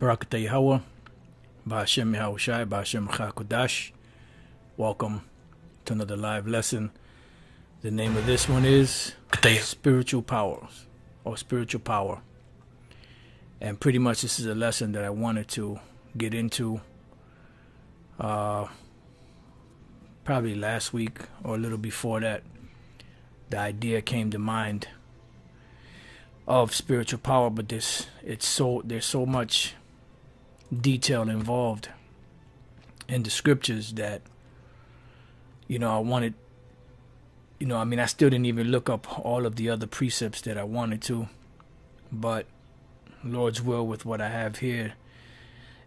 Barakatah Yahweh, Ba'ashem Yahushai, Ba'ashem Chakodash. Welcome to another live lesson. The name of this one is Spiritual Powers, or Spiritual Power. And pretty much this is a lesson that I wanted to get into probably last week or a little before that. The idea came to mind of spiritual power, but there's so much detail involved in the scriptures that I wanted, I still didn't even look up all of the other precepts that I wanted to, but Lord's will, with what I have here,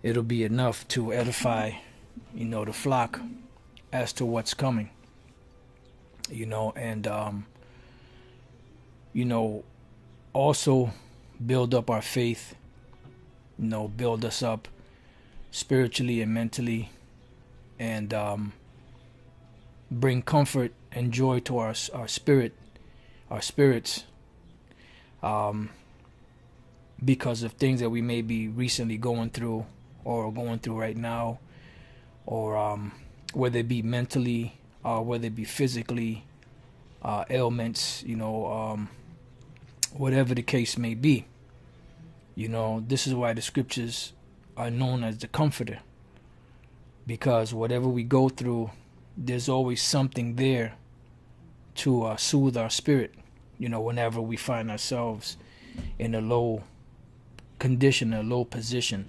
it'll be enough to edify the flock as to what's coming, and also build up our faith, build us up spiritually and mentally, and bring comfort and joy to our spirits, because of things that we may be recently going through or going through right now, or whether it be mentally, whether it be physically, ailments, whatever the case may be. This is why the scriptures are known as the comforter, because whatever we go through, there's always something there to soothe our spirit, whenever we find ourselves in a low condition, a low position,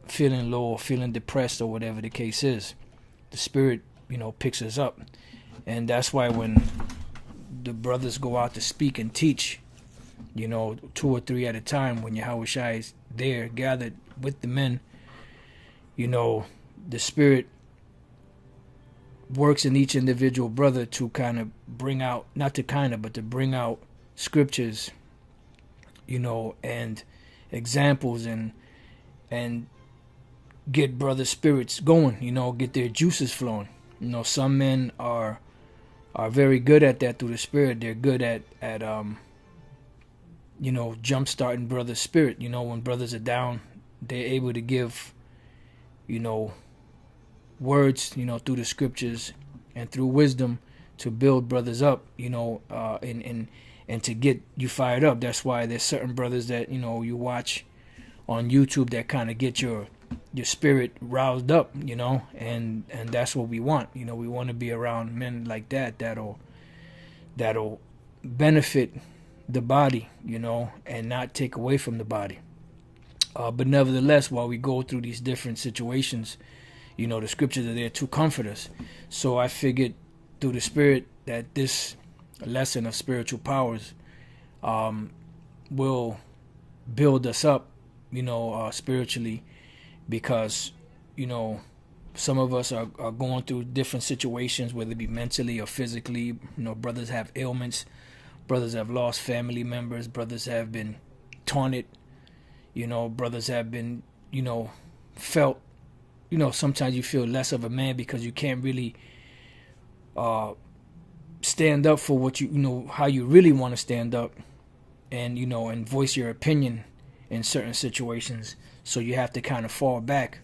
feeling low or feeling depressed or whatever the case is. The spirit, picks us up. And that's why when the brothers go out to speak and teach, 2 or 3 at a time, when Yahweh Shai is there gathered with the men, the spirit works in each individual brother to kind of bring out, but to bring out scriptures, and examples, and get brother spirits going, get their juices flowing. Some men are very good at that through the spirit. They're good at jump starting brother's spirit. When brothers are down, they're able to give, words, through the scriptures and through wisdom to build brothers up, and to get you fired up. That's why there's certain brothers that, you watch on YouTube that kind of get your spirit roused up, and that's what we want. We want to be around men like that'll benefit the body, and not take away from the body. But nevertheless, while we go through these different situations, the scriptures are there to comfort us. So I figured through the spirit that this lesson of spiritual powers will build us up, spiritually, because, some of us are going through different situations, whether it be mentally or physically. Brothers have ailments, brothers have lost family members, brothers have been taunted, brothers have been, felt, sometimes you feel less of a man because you can't really stand up for what how you really want to stand up, and and voice your opinion in certain situations. So you have to kind of fall back,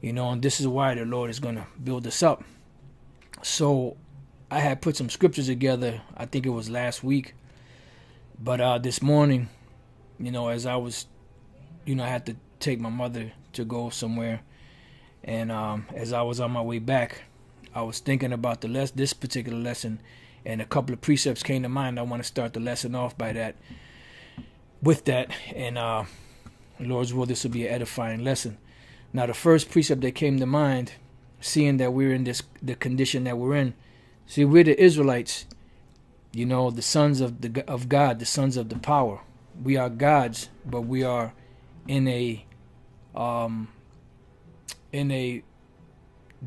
and this is why the Lord is going to build us up. So I had put some scriptures together, I think it was last week, but this morning, as I was, I had to take my mother to go somewhere, and as I was on my way back, I was thinking about this particular lesson, and a couple of precepts came to mind. I want to start the lesson off with that, and Lord's will, this will be an edifying lesson. Now, the first precept that came to mind, seeing that we're in the condition that we're in, see, we're the Israelites, the sons of God, the sons of the power. We are God's, but we are in a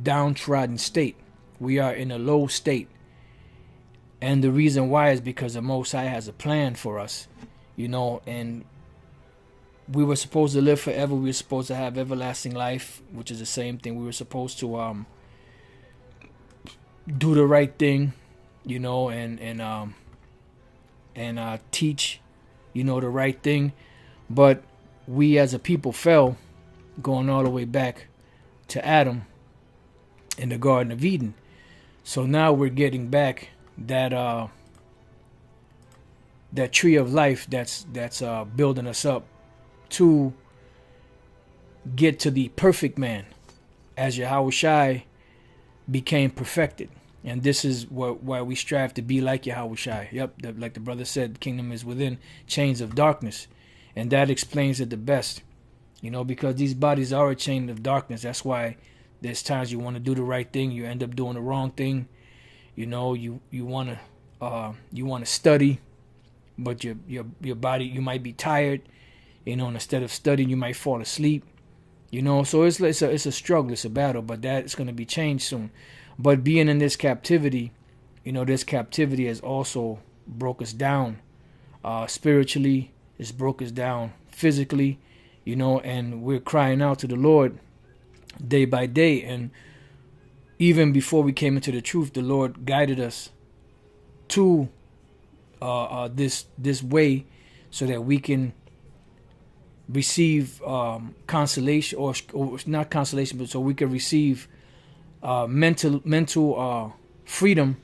downtrodden state. We are in a low state, and the reason why is because the Most High has a plan for us, and we were supposed to live forever. We were supposed to have everlasting life, which is the same thing. We were supposed to do the right thing, and teach, the right thing. But we as a people fell, going all the way back to Adam in the Garden of Eden. So now we're getting back that that tree of life that's building us up to get to the perfect man, as Yahushai became perfected. And this is why we strive to be like Yahushai. Yep, like the brother said, the kingdom is within chains of darkness. And that explains it the best. You know, because these bodies are a chain of darkness. That's why there's times you want to do the right thing, you end up doing the wrong thing. You know, you want to study, but your body, you might be tired. You know, and instead of studying, you might fall asleep. You know, so it's a struggle, it's a battle, but that's going to be changed soon. But being in this captivity, you know, this captivity has also broke us down spiritually. It's broke us down physically, you know, and we're crying out to the Lord day by day. And even before we came into the truth, the Lord guided us to this way so that we can receive consolation, or not consolation, but so we can receive mental freedom,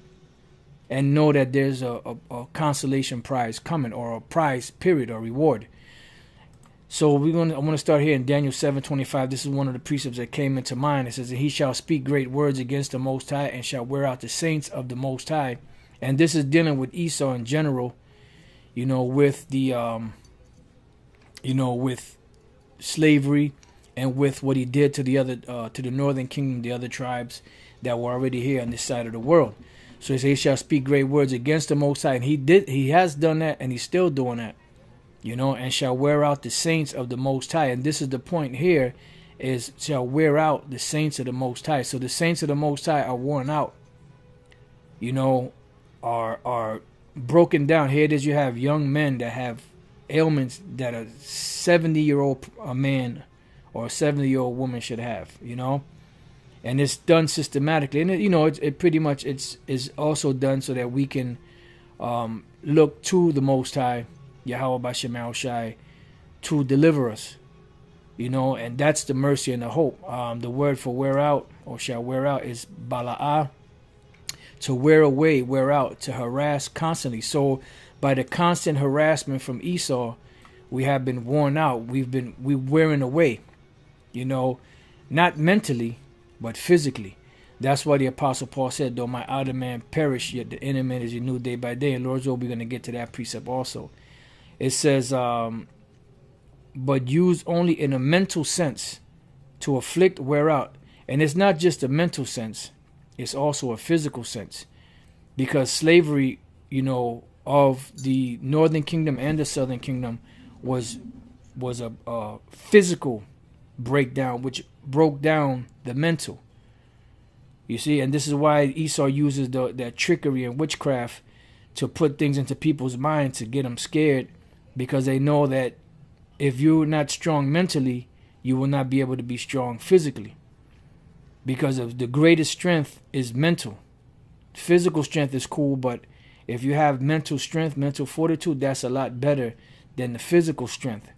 and know that there's a consolation prize coming, or a prize period, or reward. So I want to start here in Daniel 7:25. This is one of the precepts that came into mind. It says that he shall speak great words against the Most High, and shall wear out the saints of the Most High. And this is dealing with Esau in general, you know, with the with slavery, and with what he did to the other, to the northern kingdom, the other tribes that were already here on this side of the world. So he says, he shall speak great words against the Most High, and he has done that, and he's still doing that, you know, and shall wear out the saints of the Most High. And this is the point here, is shall wear out the saints of the Most High. So the saints of the Most High are worn out, you know, are broken down. Here it is, you have young men that have ailments that a 70-year-old man or a 70-year-old woman should have, you know, and it's done systematically. And you know, it pretty much is also done so that we can look to the Most High, Yahweh Bashem Shai, to deliver us, you know, and that's the mercy and the hope. The word for wear out, or shall wear out, is bala'ah, to wear away, wear out, to harass constantly. So by the constant harassment from Esau, we have been worn out. We're wearing away, you know, not mentally, but physically. That's why the Apostle Paul said, though my outer man perish, yet the inner man is renewed day by day. And Lord's will, we're going to get to that precept also. It says, but use only in a mental sense to afflict, wear out. And it's not just a mental sense, it's also a physical sense. Because slavery, you know, of the northern kingdom and the southern kingdom was a physical breakdown, which broke down the mental. You see, and this is why Esau uses that trickery and witchcraft to put things into people's minds to get them scared, because they know that if you're not strong mentally, you will not be able to be strong physically, because of the greatest strength is mental. Physical strength is cool, but if you have mental strength, mental fortitude, that's a lot better than the physical strength,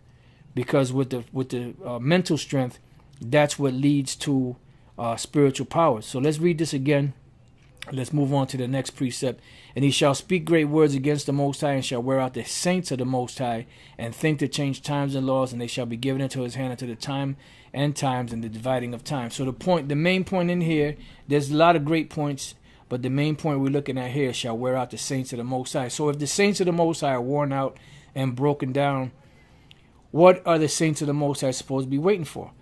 because with the mental strength, that's what leads to spiritual power. So let's read this again. Let's move on to the next precept. And he shall speak great words against the Most High, and shall wear out the saints of the Most High, and think to change times and laws, and they shall be given into his hand unto the time and times and the dividing of time. So the main point in here, there's a lot of great points, but the main point we're looking at here, shall wear out the saints of the Most High. So if the saints of the Most High are worn out and broken down, what are the saints of the Most High supposed to be waiting for?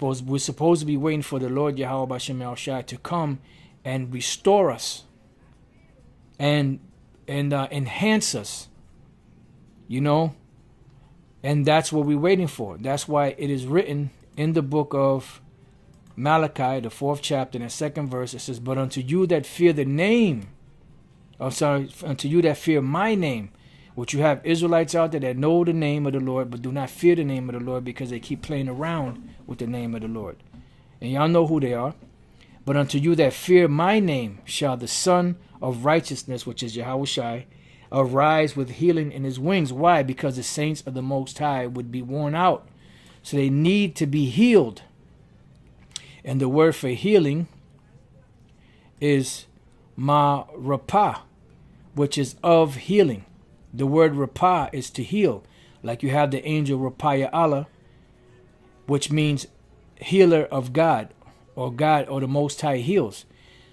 We're supposed to be waiting for the Lord Yahweh Bashem Shai to come and restore us and enhance us, you know, and that's what we're waiting for. That's why it is written in the book of Malachi, the 4th chapter, and the 2nd verse. It says, but unto you that fear the name, unto you that fear my name, which you have Israelites out there that know the name of the Lord, but do not fear the name of the Lord, because they keep playing around with the name of the Lord. And y'all know who they are. But unto you that fear my name shall the Son of Righteousness, which is Yahushai, arise with healing in his wings. Why? Because the saints of the Most High would be worn out. So they need to be healed. And the word for healing is ma-rapa, which is of healing. The word rapa is to heal. Like you have the angel Rapaya Allah, which means healer of God, or the Most High heals.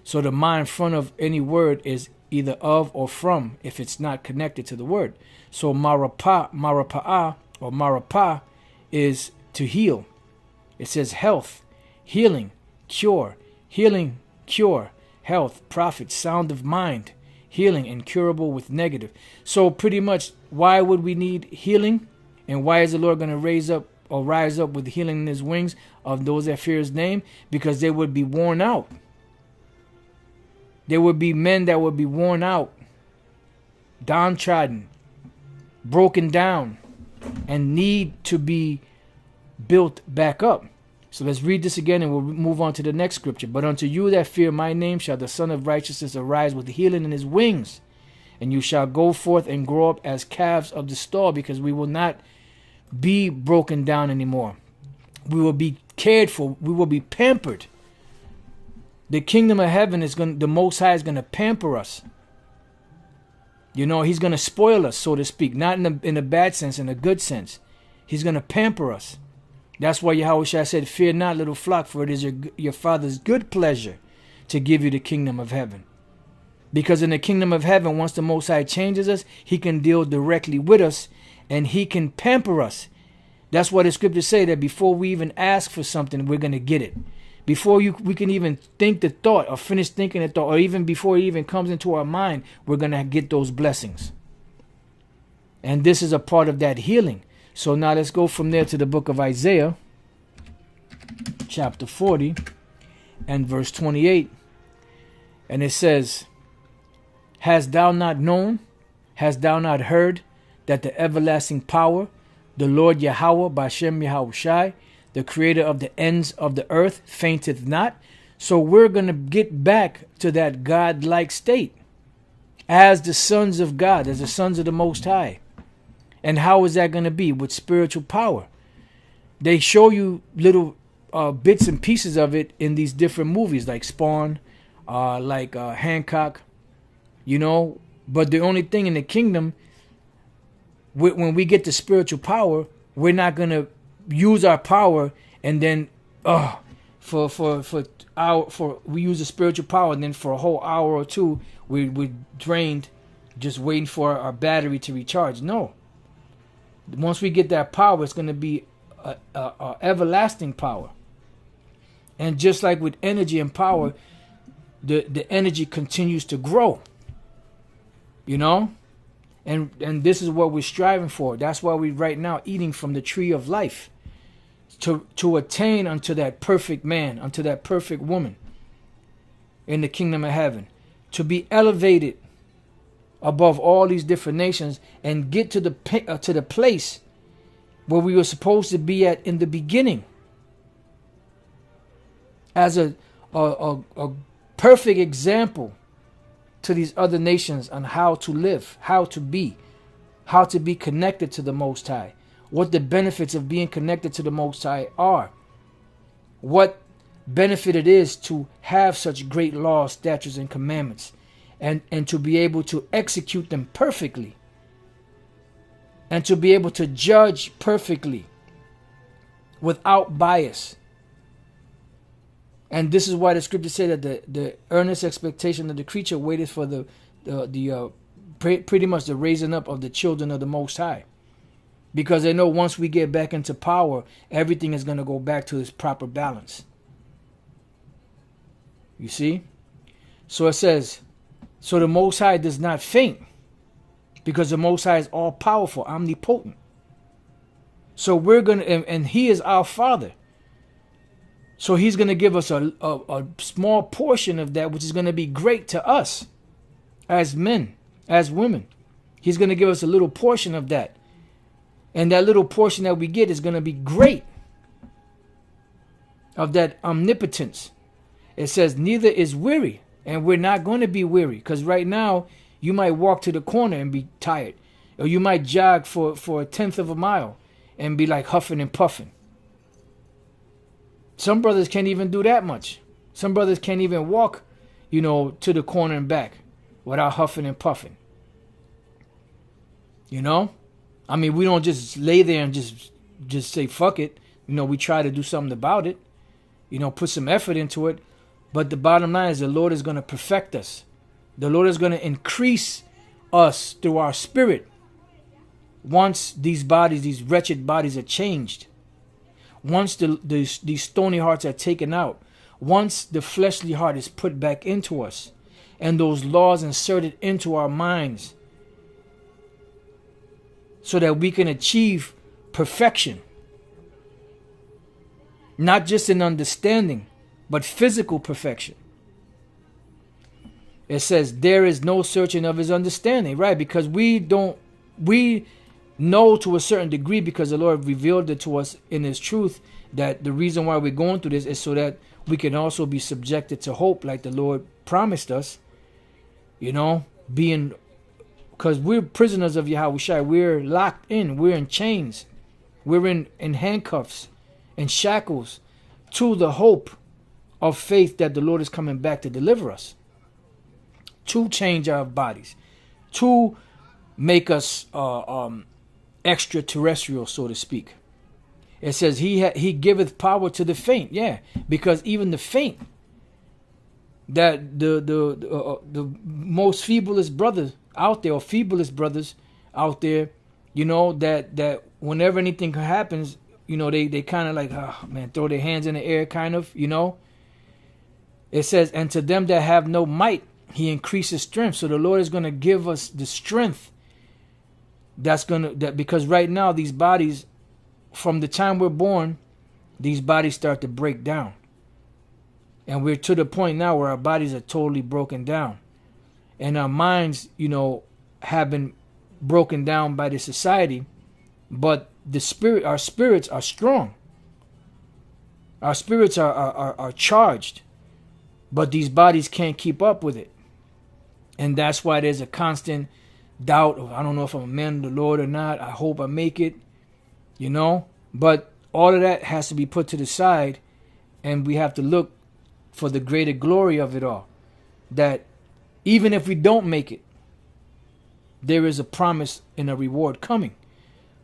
So the ma in front of any word is either of or from if it's not connected to the word. So marapa or marapa is to heal. It says health, healing, cure, health, profit, sound of mind, healing, incurable with negative. So pretty much, why would we need healing? And why is the Lord going to rise up with healing in his wings of those that fear his name? Because they would be worn out. There would be men that would be worn out, downtrodden, broken down, and need to be built back up. So let's read this again and we'll move on to the next scripture. But unto you that fear my name shall the Son of Righteousness arise with healing in his wings. And you shall go forth and grow up as calves of the stall, because we will not be broken down anymore. We will be cared for. We will be pampered. The kingdom of heaven the Most High is going to pamper us. You know, he's going to spoil us, so to speak. Not in a bad sense, in a good sense. He's going to pamper us. That's why Yahweh said, fear not, little flock, for it is your Father's good pleasure to give you the kingdom of heaven. Because in the kingdom of heaven, once the Most High changes us, he can deal directly with us and he can pamper us. That's why the scriptures say that before we even ask for something, we're going to get it. Before we can even think the thought or finish thinking the thought, or even before it even comes into our mind, we're going to get those blessings. And this is a part of that healing. So now let's go from there to the book of Isaiah, chapter 40 and verse 28. And it says, hast thou not known, hast thou not heard, that the everlasting power, the Lord Yahweh, Bashem Yahushai, the creator of the ends of the earth, fainteth not? So we're going to get back to that God-like state as the sons of God, as the sons of the Most High. And how is that going to be? With spiritual power. They show you little bits and pieces of it in these different movies, like Spawn, like Hancock, you know. But the only thing in the kingdom, when we get the spiritual power, we're not going to use our power and then we use the spiritual power, and then for a whole hour or two we're drained just waiting for our battery to recharge. No. Once we get that power, it's going to be a everlasting power. And just like with energy and power, the energy continues to grow. You know? And this is what we're striving for. That's why we're right now eating from the tree of life. To attain unto that perfect man, unto that perfect woman in the kingdom of heaven. To be elevated above all these different nations and get to the place where we were supposed to be at in the beginning, as a perfect example to these other nations on how to live, how to be connected to the Most High, what the benefits of being connected to the Most High are, what benefit it is to have such great laws, statutes, and commandments, and to be able to execute them perfectly, and to be able to judge perfectly without bias. And this is why the scripture said that the earnest expectation of the creature waited for pretty much the raising up of the children of the Most High, because they know once we get back into power, everything is going to go back to its proper balance. You see? So it says, so the Most High does not faint, because the Most High is all powerful, omnipotent. So we're going to, and he is our Father. So he's going to give us a small portion of that, which is going to be great to us as men, as women. He's going to give us a little portion of that. And that little portion that we get is going to be great, of that omnipotence. It says, neither is weary. And we're not going to be weary, because right now you might walk to the corner and be tired. Or you might jog for a tenth of a mile and be like huffing and puffing. Some brothers can't even do that much. Some brothers can't even walk, to the corner and back without huffing and puffing. We don't just lay there and just say fuck it. We try to do something about it. Put some effort into it. But the bottom line is the Lord is going to perfect us. The Lord is going to increase us through our spirit. Once these bodies, these wretched bodies are changed. Once these stony hearts are taken out. Once the fleshly heart is put back into us. And those laws inserted into our minds. So that we can achieve perfection. Not just in understanding, but physical perfection. It says there is no searching of his understanding, right? Because we know to a certain degree, because the Lord revealed it to us in his truth, that the reason why we're going through this is so that we can also be subjected to hope like the Lord promised us, because we're prisoners of Yahushua. We're locked in, we're in chains, we're in handcuffs and shackles to the hope of faith that the Lord is coming back to deliver us, to change our bodies, to make us extraterrestrial, so to speak. It says he giveth power to the faint. Yeah, because even the faint, that the most feeblest brothers out there, or feeblest brothers out there, that whenever anything happens, they kind of like, oh man, throw their hands in the air, kind of, It says, and to them that have no might, he increases strength. So the Lord is going to give us the strength because right now these bodies, from the time we're born, these bodies start to break down. And we're to the point now where our bodies are totally broken down. And our minds, have been broken down by the society. But our spirits are strong. Our spirits are charged. But these bodies can't keep up with it. And that's why there's a constant doubt of, I don't know if I'm a man of the Lord or not. I hope I make it. But all of that has to be put to the side. And we have to look for the greater glory of it all. That even if we don't make it, there is a promise and a reward coming.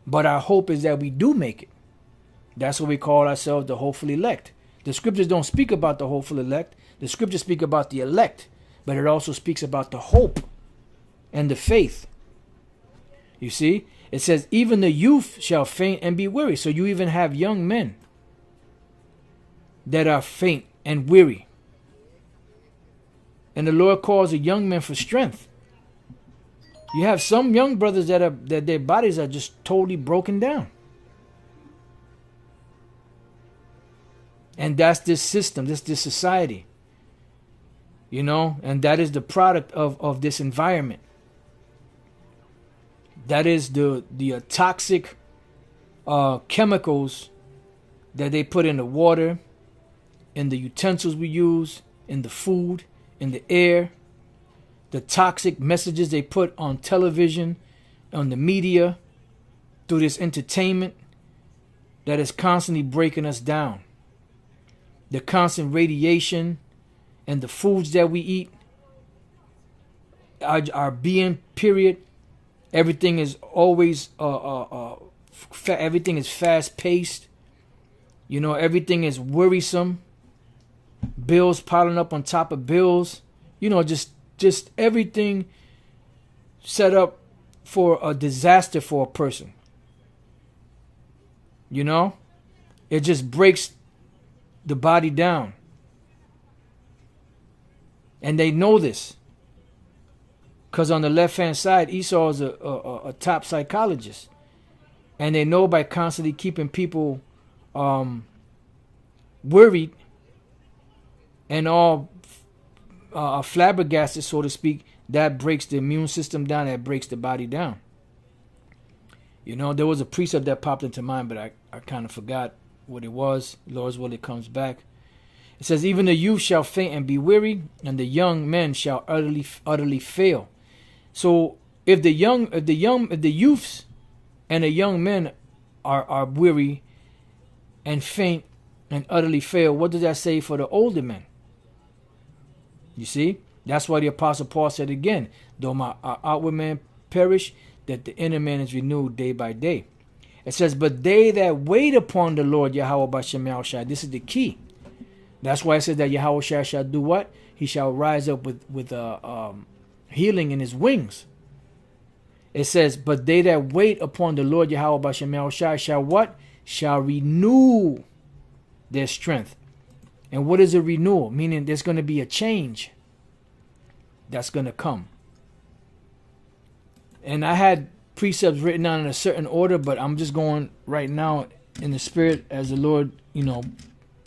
But our hope is that we do make it. That's what we call ourselves, the hopeful elect. The scriptures don't speak about the hopeful elect. The scriptures speak about the elect. But it also speaks about the hope and the faith. You see? It says, even the youth shall faint and be weary. So you even have young men that are faint and weary. And the Lord calls the young men for strength. You have some young brothers that their bodies are just totally broken down. And that's this system, this society. And that is the product of this environment. That is the toxic chemicals that they put in the water, in the utensils we use, in the food, in the air. The toxic messages they put on television, on the media, through this entertainment that is constantly breaking us down. The constant radiation and the foods that we eat, our being, period. Everything is always, everything is fast paced. Everything is worrisome. Bills piling up on top of bills. Just everything set up for a disaster for a person. It just breaks the body down. And they know this. Because on the left-hand side, Esau is a top psychologist. And they know by constantly keeping people worried and all flabbergasted, so to speak, that breaks the immune system down, that breaks the body down. There was a precept that popped into mind, but I kind of forgot what it was. Lord's will, it comes back. It says, even the youth shall faint and be weary, and the young men shall utterly fail. So if the youths and the young men are weary and faint and utterly fail. What does that say for the older men? You see? That's why the Apostle Paul said again, though my outward man perish, that the inner man is renewed day by day. It says, but they that wait upon the Lord Yahweh Bashem Yahushai. This is the key. That's why it says that Yahushai shall do what? He shall rise up with healing in his wings. It says, but they that wait upon the Lord Yahweh Bashem Yahushai shall what? Shall renew their strength. And what is a renewal? Meaning there's going to be a change that's going to come. And I had precepts written down in a certain order, but I'm just going right now in the spirit as the Lord,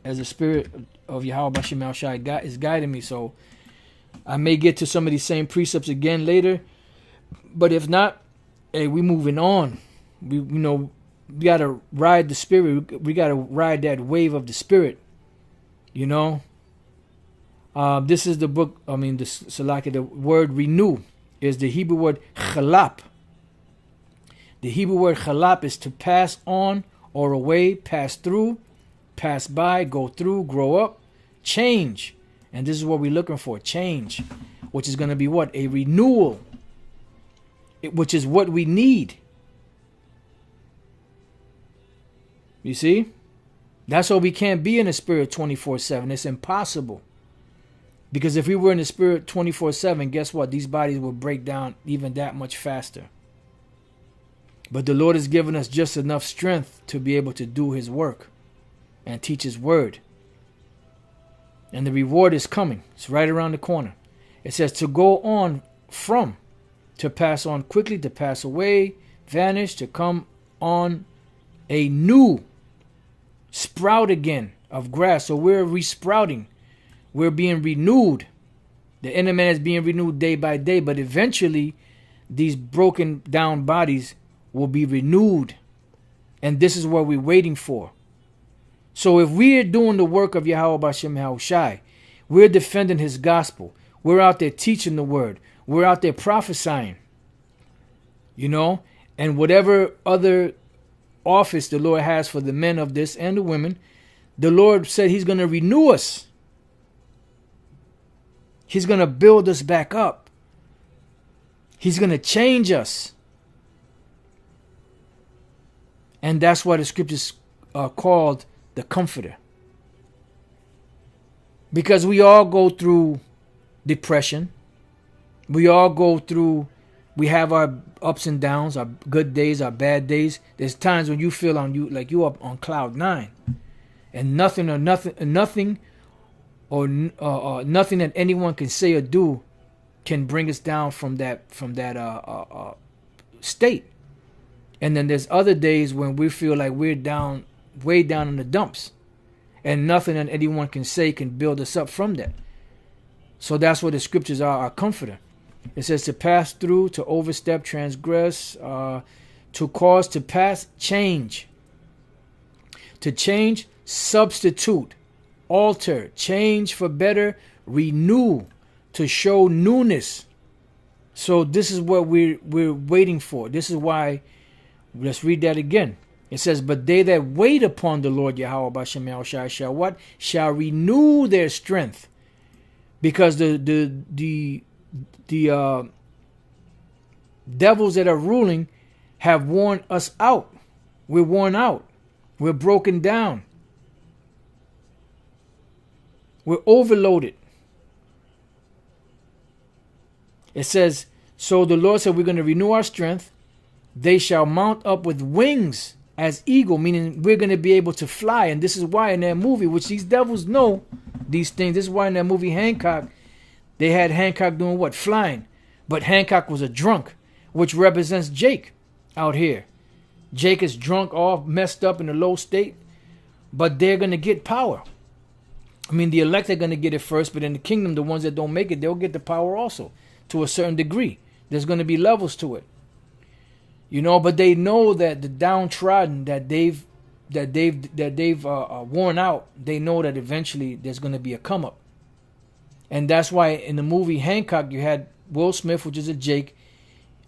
as the spirit of Yahweh Bashem Yahushai is guiding me. So I may get to some of these same precepts again later, but if not, hey, we moving on. We got to ride the spirit. We got to ride that wave of the spirit. This is the book. the Salaki. The word renew is the Hebrew word chalap. The Hebrew word chalap is to pass on or away, pass through, pass by, go through, grow up, change. And this is what we're looking for, change, which is going to be what? A renewal, which is what we need. You see? That's why we can't be in the spirit 24/7. It's impossible. Because if we were in the spirit 24/7, guess what? These bodies will break down even that much faster. But the Lord has given us just enough strength to be able to do his work and teach his word. And the reward is coming. It's right around the corner. It says to go on from, to pass on quickly, to pass away, vanish, to come on a new sprout again of grass. So we're resprouting. We're being renewed. The inner man is being renewed day by day, but eventually these broken down bodies will be renewed. And this is what we're waiting for. So if we're doing the work of Yahweh Bashem Yahushai, we're defending his gospel. We're out there teaching the word. We're out there prophesying. And whatever other office the Lord has for the men of this and the women, the Lord said he's going to renew us. He's going to build us back up. He's going to change us. And that's why the scriptures are called the Comforter. Because we all go through depression. We all go through, we have our ups and downs, our good days, our bad days. There's times when you feel like you're up on cloud 9. And nothing that anyone can say or do can bring us down from that state. And then there's other days when we feel like we're down, way down in the dumps, and nothing that anyone can say can build us up from that. So that's what the scriptures are, our comforter. It says to pass through, to overstep, transgress, to cause, to pass, change. To change, substitute, alter, change for better, renew, to show newness. So this is what we're waiting for. This is why, let's read that again. It says, but they that wait upon the Lord Yahweh Bashem Yahushai shall what? Shall renew their strength. Because the devils that are ruling have worn us out. We're worn out. We're broken down. We're overloaded. It says, so the Lord said we're going to renew our strength. They shall mount up with wings as eagle, meaning we're going to be able to fly. And this is why in that movie, which these devils know these things, this is why in that movie Hancock, they had Hancock doing what? Flying. But Hancock was a drunk, which represents Jake out here. Jake is drunk, all messed up in a low state, but they're going to get power. I mean, the elect are going to get it first, but in the kingdom, the ones that don't make it, they'll get the power also to a certain degree. There's going to be levels to it. But they know that the downtrodden that they've worn out, they know that eventually there's going to be a come up. And that's why in the movie Hancock, you had Will Smith, which is a Jake.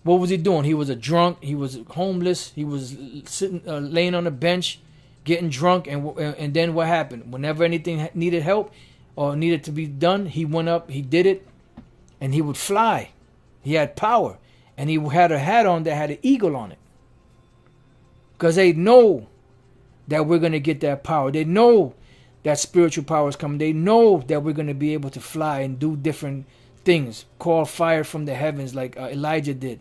What was he doing? He was a drunk. He was homeless. He was sitting, laying on a bench, getting drunk, and then what happened? Whenever anything needed help or needed to be done, he went up, he did it, and he would fly. He had power, and he had a hat on that had an eagle on it. Because they know that we're going to get that power. They know that spiritual power is coming. They know that we're going to be able to fly and do different things. Call fire from the heavens like Elijah did.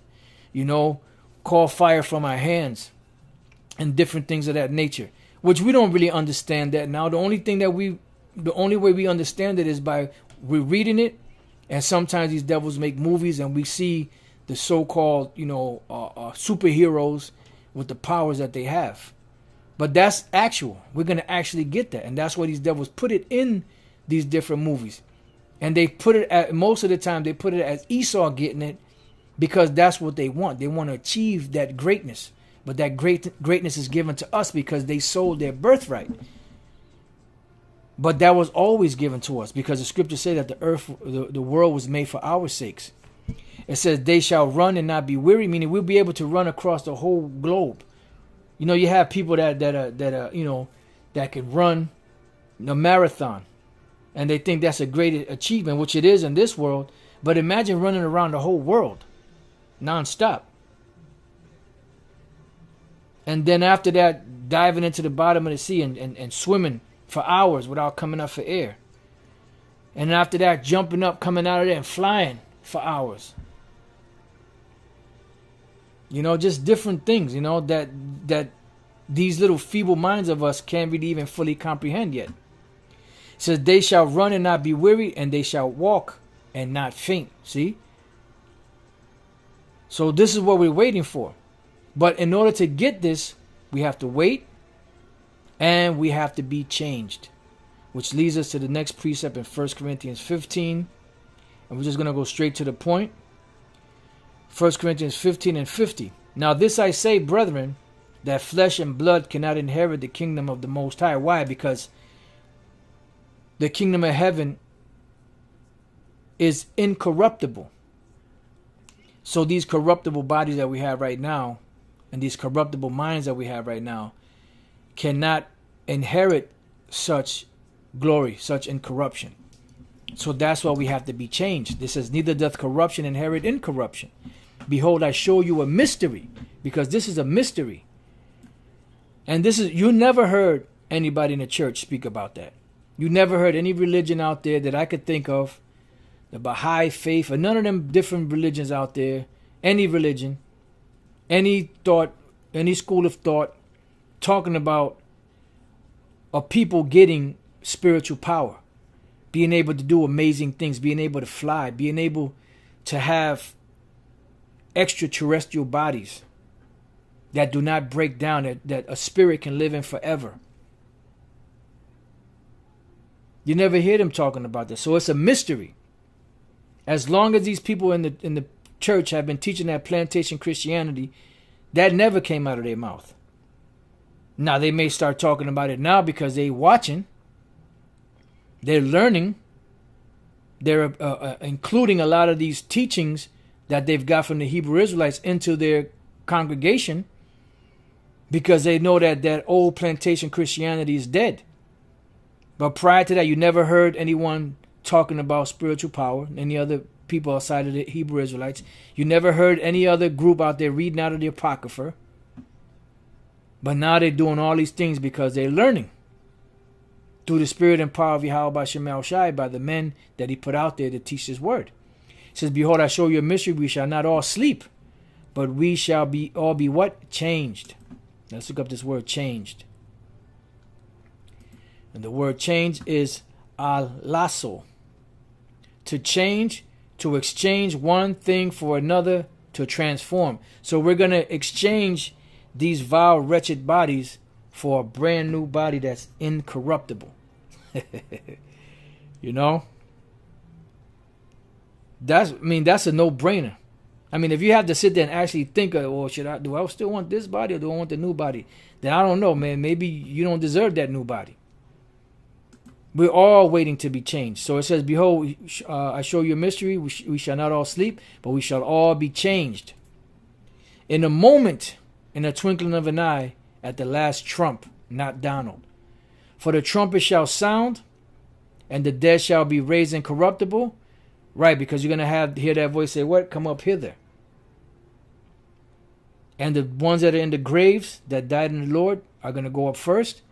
You know, call fire from our hands and different things of that nature, which we don't really understand that now. The only way we understand it is by we're reading it, and sometimes these devils make movies and we see the so-called, superheroes with the powers that they have. But that's actual. We're going to actually get that. And that's why these devils put it in these different movies. And they put it most of the time, they put it as Esau getting it because that's what they want. They want to achieve that greatness. But that greatness is given to us because they sold their birthright. But that was always given to us because the scriptures say that the world was made for our sakes. It says they shall run and not be weary, meaning we'll be able to run across the whole globe. You know, you have people that can run a marathon, and they think that's a great achievement, which it is in this world. But imagine running around the whole world, nonstop, and then after that, diving into the bottom of the sea and swimming for hours without coming up for air, and after that, jumping up, coming out of there, and flying for hours. You know, just different things, that these little feeble minds of us can't really even fully comprehend yet. It says, they shall run and not be weary, and they shall walk and not faint. See? So this is what we're waiting for. But in order to get this, we have to wait, and we have to be changed. Which leads us to the next precept in 1 Corinthians 15. And we're just going to go straight to the point. 1 Corinthians 15 and 50. Now this I say, brethren, that flesh and blood cannot inherit the kingdom of the Most High. Why? Because the kingdom of heaven is incorruptible. So these corruptible bodies that we have right now, and these corruptible minds that we have right now, cannot inherit such glory, such incorruption. So that's why we have to be changed. This says, neither doth corruption inherit incorruption. Behold, I show you a mystery, because this is a mystery. And you never heard anybody in the church speak about that. You never heard any religion out there that I could think of, the Baha'i faith, or none of them different religions out there, any religion, any thought, any school of thought, talking about a people getting spiritual power, being able to do amazing things, being able to fly, being able to have extraterrestrial bodies that do not break down, that a spirit can live in forever. You never hear them talking about this. So it's a mystery. As long as these people in the church have been teaching that plantation Christianity, that never came out of their mouth. Now they may start talking about it now because they're watching, they're learning, they're including a lot of these teachings that they've got from the Hebrew Israelites into their congregation, because they know that old plantation Christianity is dead. But prior to that, you never heard anyone talking about spiritual power, any other people outside of the Hebrew Israelites. You never heard any other group out there reading out of the Apocrypha. But now they're doing all these things because they're learning through the spirit and power of Yahweh by Shemel Shai, by the men that he put out there to teach his word. It says, behold, I show you a mystery. We shall not all sleep, but we shall all be what? Changed. Let's look up this word, changed. And the word change is al-lasso. To change, to exchange one thing for another, to transform. So we're going to exchange these vile, wretched bodies for a brand new body that's incorruptible. You know? That's a no-brainer. I mean, if you have to sit there and actually think of, well, do I still want this body or do I want the new body? Then I don't know, man. Maybe you don't deserve that new body. We're all waiting to be changed. So it says, behold, I show you a mystery. We shall not all sleep, but we shall all be changed. In a moment, in a twinkling of an eye, at the last trump. not Donald. For the trumpet shall sound, and the dead shall be raised incorruptible. Right, because you're going to hear that voice say, what? Come up hither. And the ones that are in the graves that died in the Lord are going to go up first.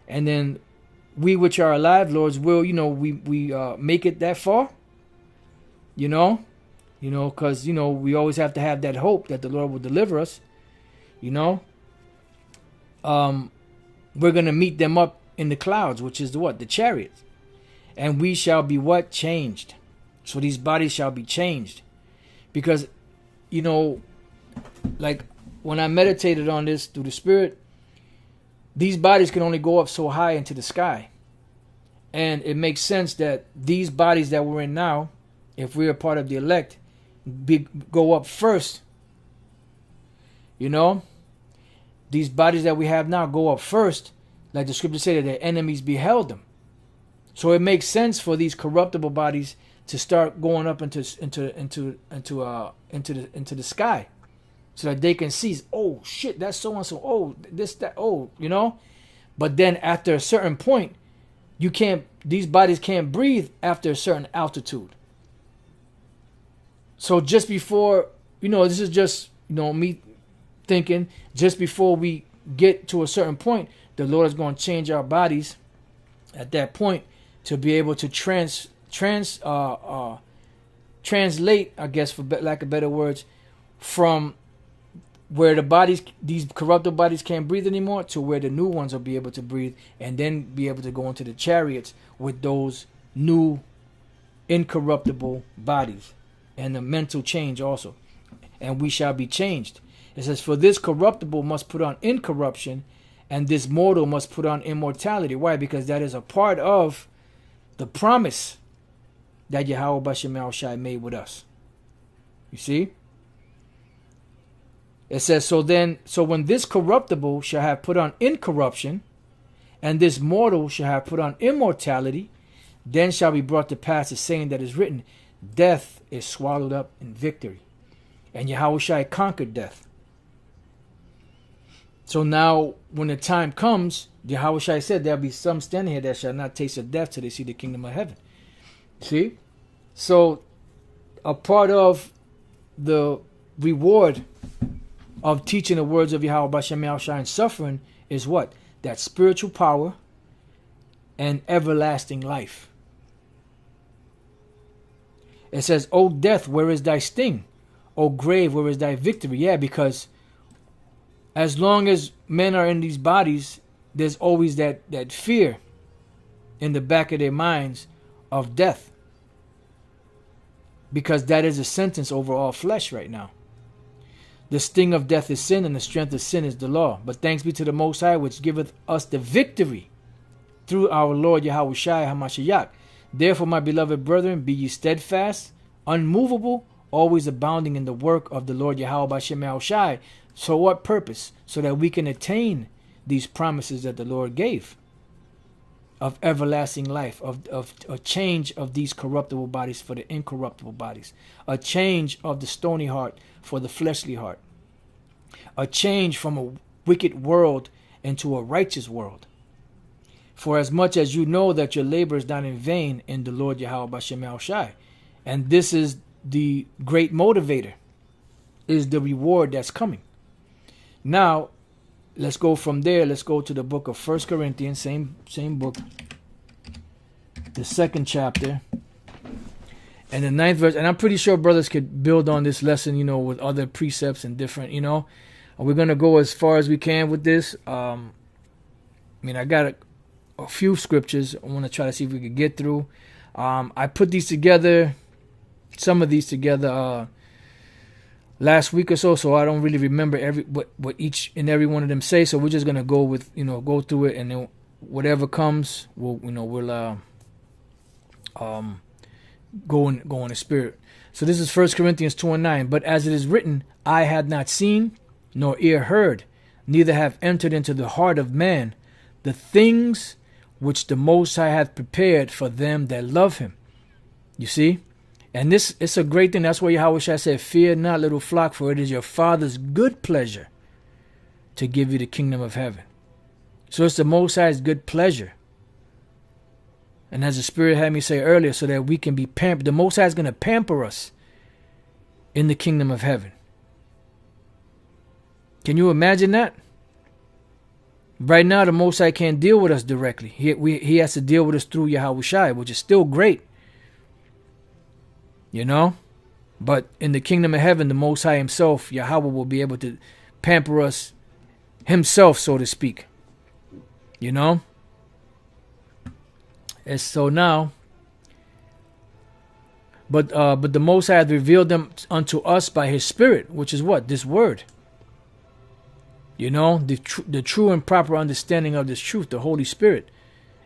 And then we which are alive, Lord's will, we make it that far. Because, we always have to have that hope that the Lord will deliver us. We're going to meet them up in the clouds, which is the chariots. And we shall be what? Changed. So these bodies shall be changed. Because, like when I meditated on this through the Spirit, these bodies can only go up so high into the sky. And it makes sense that these bodies that we're in now, if we're a part of the elect, go up first. These bodies that we have now go up first, like the scripture said, that their enemies beheld them. So it makes sense for these corruptible bodies to start going up into the sky, so that they can see, oh shit, that's so and so, oh this, that, oh, But then after a certain point, these bodies can't breathe after a certain altitude. So just before, this is just me thinking, just before we get to a certain point, the Lord is going to change our bodies at that point to be able to translate, I guess, for lack of better words, from where these corruptible bodies can't breathe anymore to where the new ones will be able to breathe, and then be able to go into the chariots with those new incorruptible bodies, and the mental change also. And we shall be changed. It says, for this corruptible must put on incorruption, and this mortal must put on immortality. Why? Because that is a part of the promise that Yahweh Bashem Al-Shai made with us. You see? It says, so when this corruptible shall have put on incorruption, and this mortal shall have put on immortality, then shall be brought to pass the saying that is written, death is swallowed up in victory. And Yahweh Shai conquered death. So now, when the time comes, Yahweh Shai said, there'll be some standing here that shall not taste of death till they see the kingdom of heaven. See? So, a part of the reward of teaching the words of Yahweh Bashem Al-Shai and suffering is what? That spiritual power and everlasting life. It says, O death, where is thy sting? O grave, where is thy victory? Yeah, because as long as men are in these bodies, there's always that fear in the back of their minds of death. Because that is a sentence over all flesh right now. The sting of death is sin, and the strength of sin is the law. But thanks be to the Most High, which giveth us the victory through our Lord Yahweh Shai HaMashiach. Therefore, my beloved brethren, be ye steadfast, unmovable, always abounding in the work of the Lord Yahweh Bashem Al-Shai. So what purpose? So that we can attain these promises that the Lord gave of everlasting life, of a change of these corruptible bodies for the incorruptible bodies, a change of the stony heart for the fleshly heart, a change from a wicked world into a righteous world. For as much as you know that your labor is not in vain in the Lord Yahweh Bashem Al-Shai. And this is the great motivator, is the reward that's coming. Now, let's go from there. Let's go to the book of 1 Corinthians, same book, the 2nd chapter, and the 9th verse. And I'm pretty sure brothers could build on this lesson, with other precepts and different, We're going to go as far as we can with this. I got a few scriptures I want to try to see if we could get through. I put these together, some of these together, last week or so I don't really remember what each and every one of them say. So we're just gonna go with go through it, and then whatever comes, we'll go in the spirit. So this is 1 Corinthians 2:9. But as it is written, eye had not seen, nor ear heard, neither have entered into the heart of man the things which the Most High hath prepared for them that love him. You see? And this, it's a great thing. That's why Yahweh Shai said, fear not, little flock, for it is your Father's good pleasure to give you the kingdom of heaven. So it's the Most High's good pleasure. And as the Spirit had me say earlier, so that we can be pampered. The Most High is going to pamper us in the kingdom of heaven. Can you imagine that? Right now, the Most High can't deal with us directly. He has to deal with us through Yahushua, which is still great. You know? But in the kingdom of heaven, the Most High himself, Yahweh, will be able to pamper us himself, so to speak. You know? And so now, but the Most High hath revealed them unto us by his Spirit, which is what? This word. You know, the true and proper understanding of this truth, the Holy Spirit.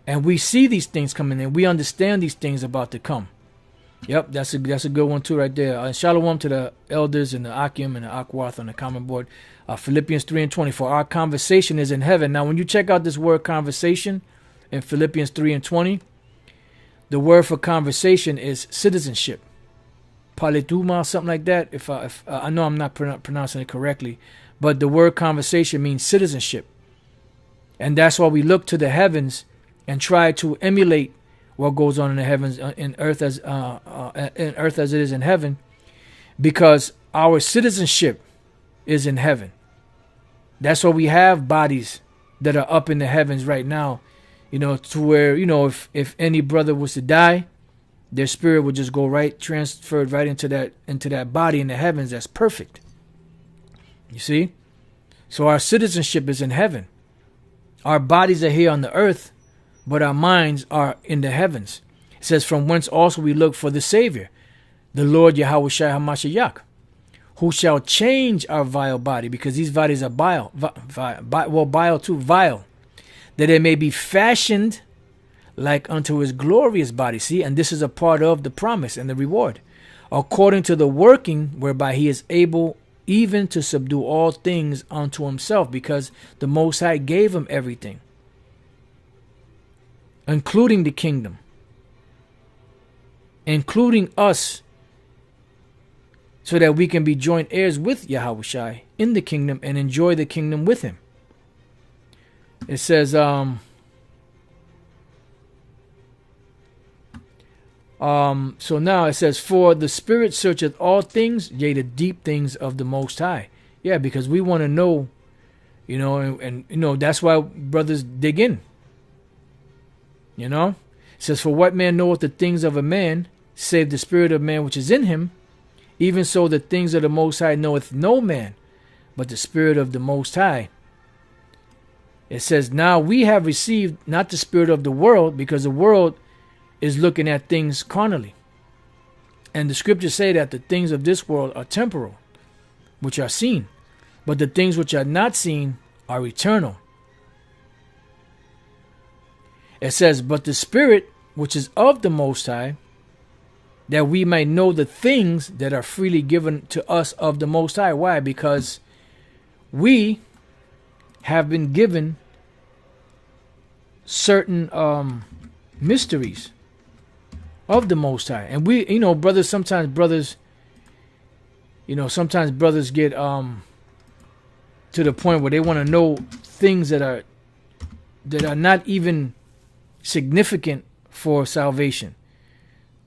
And we see these things coming in. We understand these things about to come. Yep, that's a good one too right there. Shalom to the elders and the Akim and the Akwath on the common board. Philippians 3:20. For our conversation is in heaven. Now, when you check out this word conversation in Philippians 3:20, the word for conversation is citizenship. Palituma, something like that. If I know I'm not pronouncing it correctly. But the word conversation means citizenship. And that's why we look to the heavens and try to emulate what goes on in the heavens, in earth as it is in heaven, because our citizenship is in heaven. That's why we have bodies that are up in the heavens right now, you know, to where, you know, if any brother was to die, their spirit would just go transferred right into that body in the heavens. That's perfect. You see? So our citizenship is in heaven. Our bodies are here on the earth, but our minds are in the heavens. It says, from whence also we look for the Savior, the Lord Yahushua HaMashiach, who shall change our vile body, because these bodies are vile, that it may be fashioned like unto his glorious body. See, and this is a part of the promise and the reward, according to the working whereby he is able even to subdue all things unto himself, because the Most High gave him everything, including the kingdom, including us, so that we can be joint heirs with Yahushua in the kingdom and enjoy the kingdom with him. It says, so now it says, for the Spirit searcheth all things, yea, the deep things of the Most High. Yeah, because we want to know, you know, and you know, that's why brothers dig in. You know, it says, for what man knoweth the things of a man, save the spirit of man which is in him? Even so the things of the Most High knoweth no man, but the Spirit of the Most High. It says, now we have received not the spirit of the world, because the world is looking at things carnally. And the scriptures say that the things of this world are temporal, which are seen, but the things which are not seen are eternal. It says, but the Spirit which is of the Most High, that we might know the things that are freely given to us of the Most High. Why? Because we have been given certain mysteries of the Most High. And we, you know, sometimes brothers get to the point where they want to know things that are not even significant for salvation.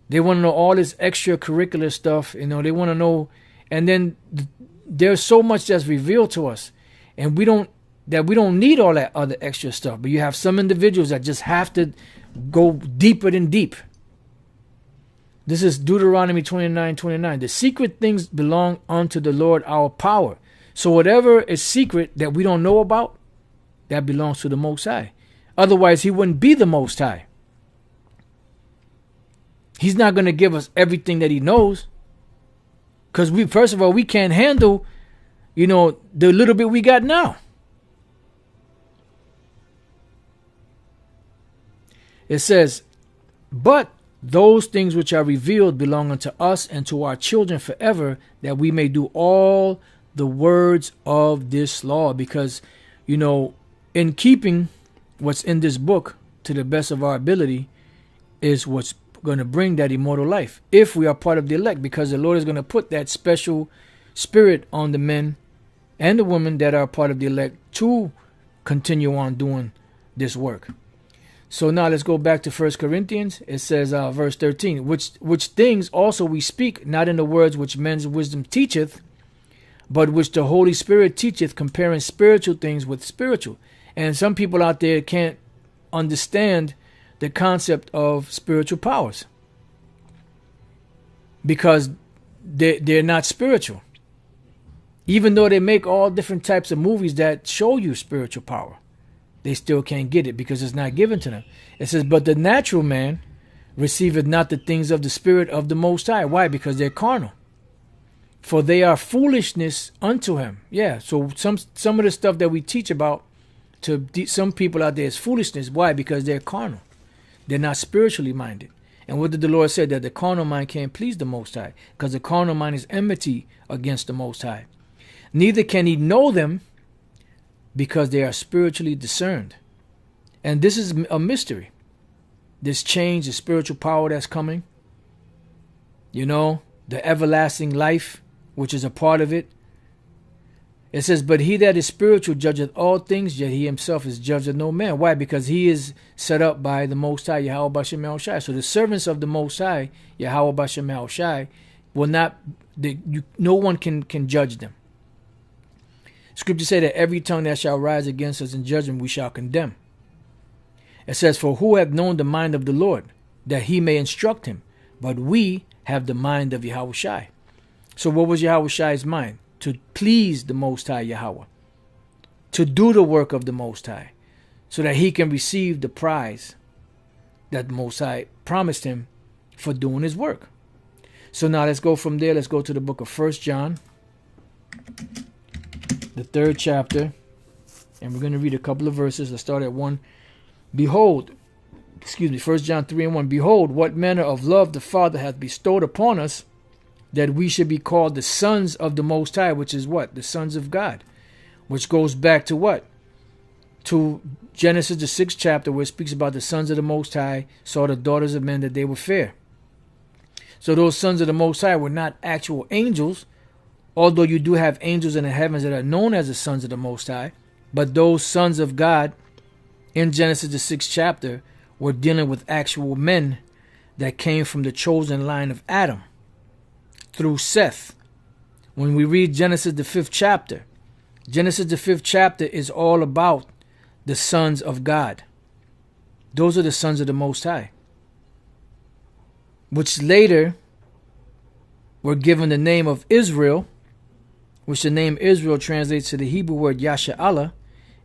They want to know all this extracurricular stuff, you know, they want to know, and then there's so much that's revealed to us, and we don't need all that other extra stuff. But you have some individuals that just have to go deeper than deep. This is Deuteronomy 29:29. The secret things belong unto the Lord our power. So whatever is secret that we don't know about, that belongs to the Most High. Otherwise, he wouldn't be the Most High. He's not going to give us everything that he knows. Because first of all, we can't handle, you know, the little bit we got now. It says, but those things which are revealed belong unto us and to our children forever, that we may do all the words of this law. Because, you know, in keeping what's in this book to the best of our ability is what's going to bring that immortal life, if we are part of the elect, because the Lord is going to put that special spirit on the men and the women that are part of the elect to continue on doing this work. So now let's go back to 1 Corinthians. It says, verse 13, which things also we speak, not in the words which men's wisdom teacheth, but which the Holy Spirit teacheth, comparing spiritual things with spiritual. And some people out there can't understand the concept of spiritual powers because they're not spiritual. Even though they make all different types of movies that show you spiritual power, they still can't get it because it's not given to them. It says, but the natural man receiveth not the things of the Spirit of the Most High. Why? Because they're carnal. For they are foolishness unto him. Yeah, so some of the stuff that we teach about to some people out there is foolishness. Why? Because they're carnal. They're not spiritually minded. And what did the Lord say? That the carnal mind can't please the Most High, because the carnal mind is enmity against the Most High. Neither can he know them, because they are spiritually discerned. And this is a mystery. This change, the spiritual power that's coming, the everlasting life, which is a part of it. It says, but he that is spiritual judgeth all things, yet he himself is judged of no man. Why? Because he is set up by the Most High, Yahweh Bashem Yahweh Shai. So the servants of the Most High, Yahweh Bashem Yahweh Shai, will not, no one can judge them. Scripture said that every tongue that shall rise against us in judgment we shall condemn. It says, for who hath known the mind of the Lord, that he may instruct him? But we have the mind of Yahweh Shai. So what was Yahweh Shai's mind? To please the Most High Yahweh. To do the work of the Most High. So that he can receive the prize that the Most High promised him for doing his work. So now let's go from there. Let's go to the book of 1 John. The 3rd chapter. And we're going to read a couple of verses. Let's start at 1. Behold, 1 John 3 and 1. Behold, what manner of love the Father hath bestowed upon us, that we should be called the sons of the Most High, which is what? The sons of God. Which goes back to what? To Genesis, the 6th chapter, where it speaks about the sons of the Most High saw the daughters of men that they were fair. So those sons of the Most High were not actual angels, although you do have angels in the heavens that are known as the sons of the Most High. But those sons of God in Genesis, the 6th chapter, were dealing with actual men that came from the chosen line of Adam through Seth. When we read Genesis, the 5th chapter, Genesis, the 5th chapter is all about the sons of God. Those are the sons of the Most High, which later were given the name of Israel, which the name Israel translates to the Hebrew word Yasha'Allah,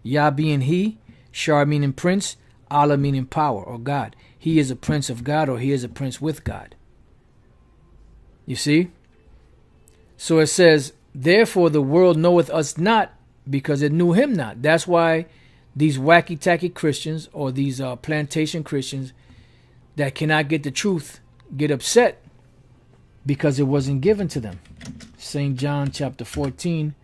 Yah being he, Shar meaning prince, Allah meaning power or God. He is a prince of God, or he is a prince with God. You see? So it says, therefore the world knoweth us not, because it knew him not. That's why these wacky-tacky Christians, or these plantation Christians that cannot get the truth, get upset because it wasn't given to them. St. John chapter 14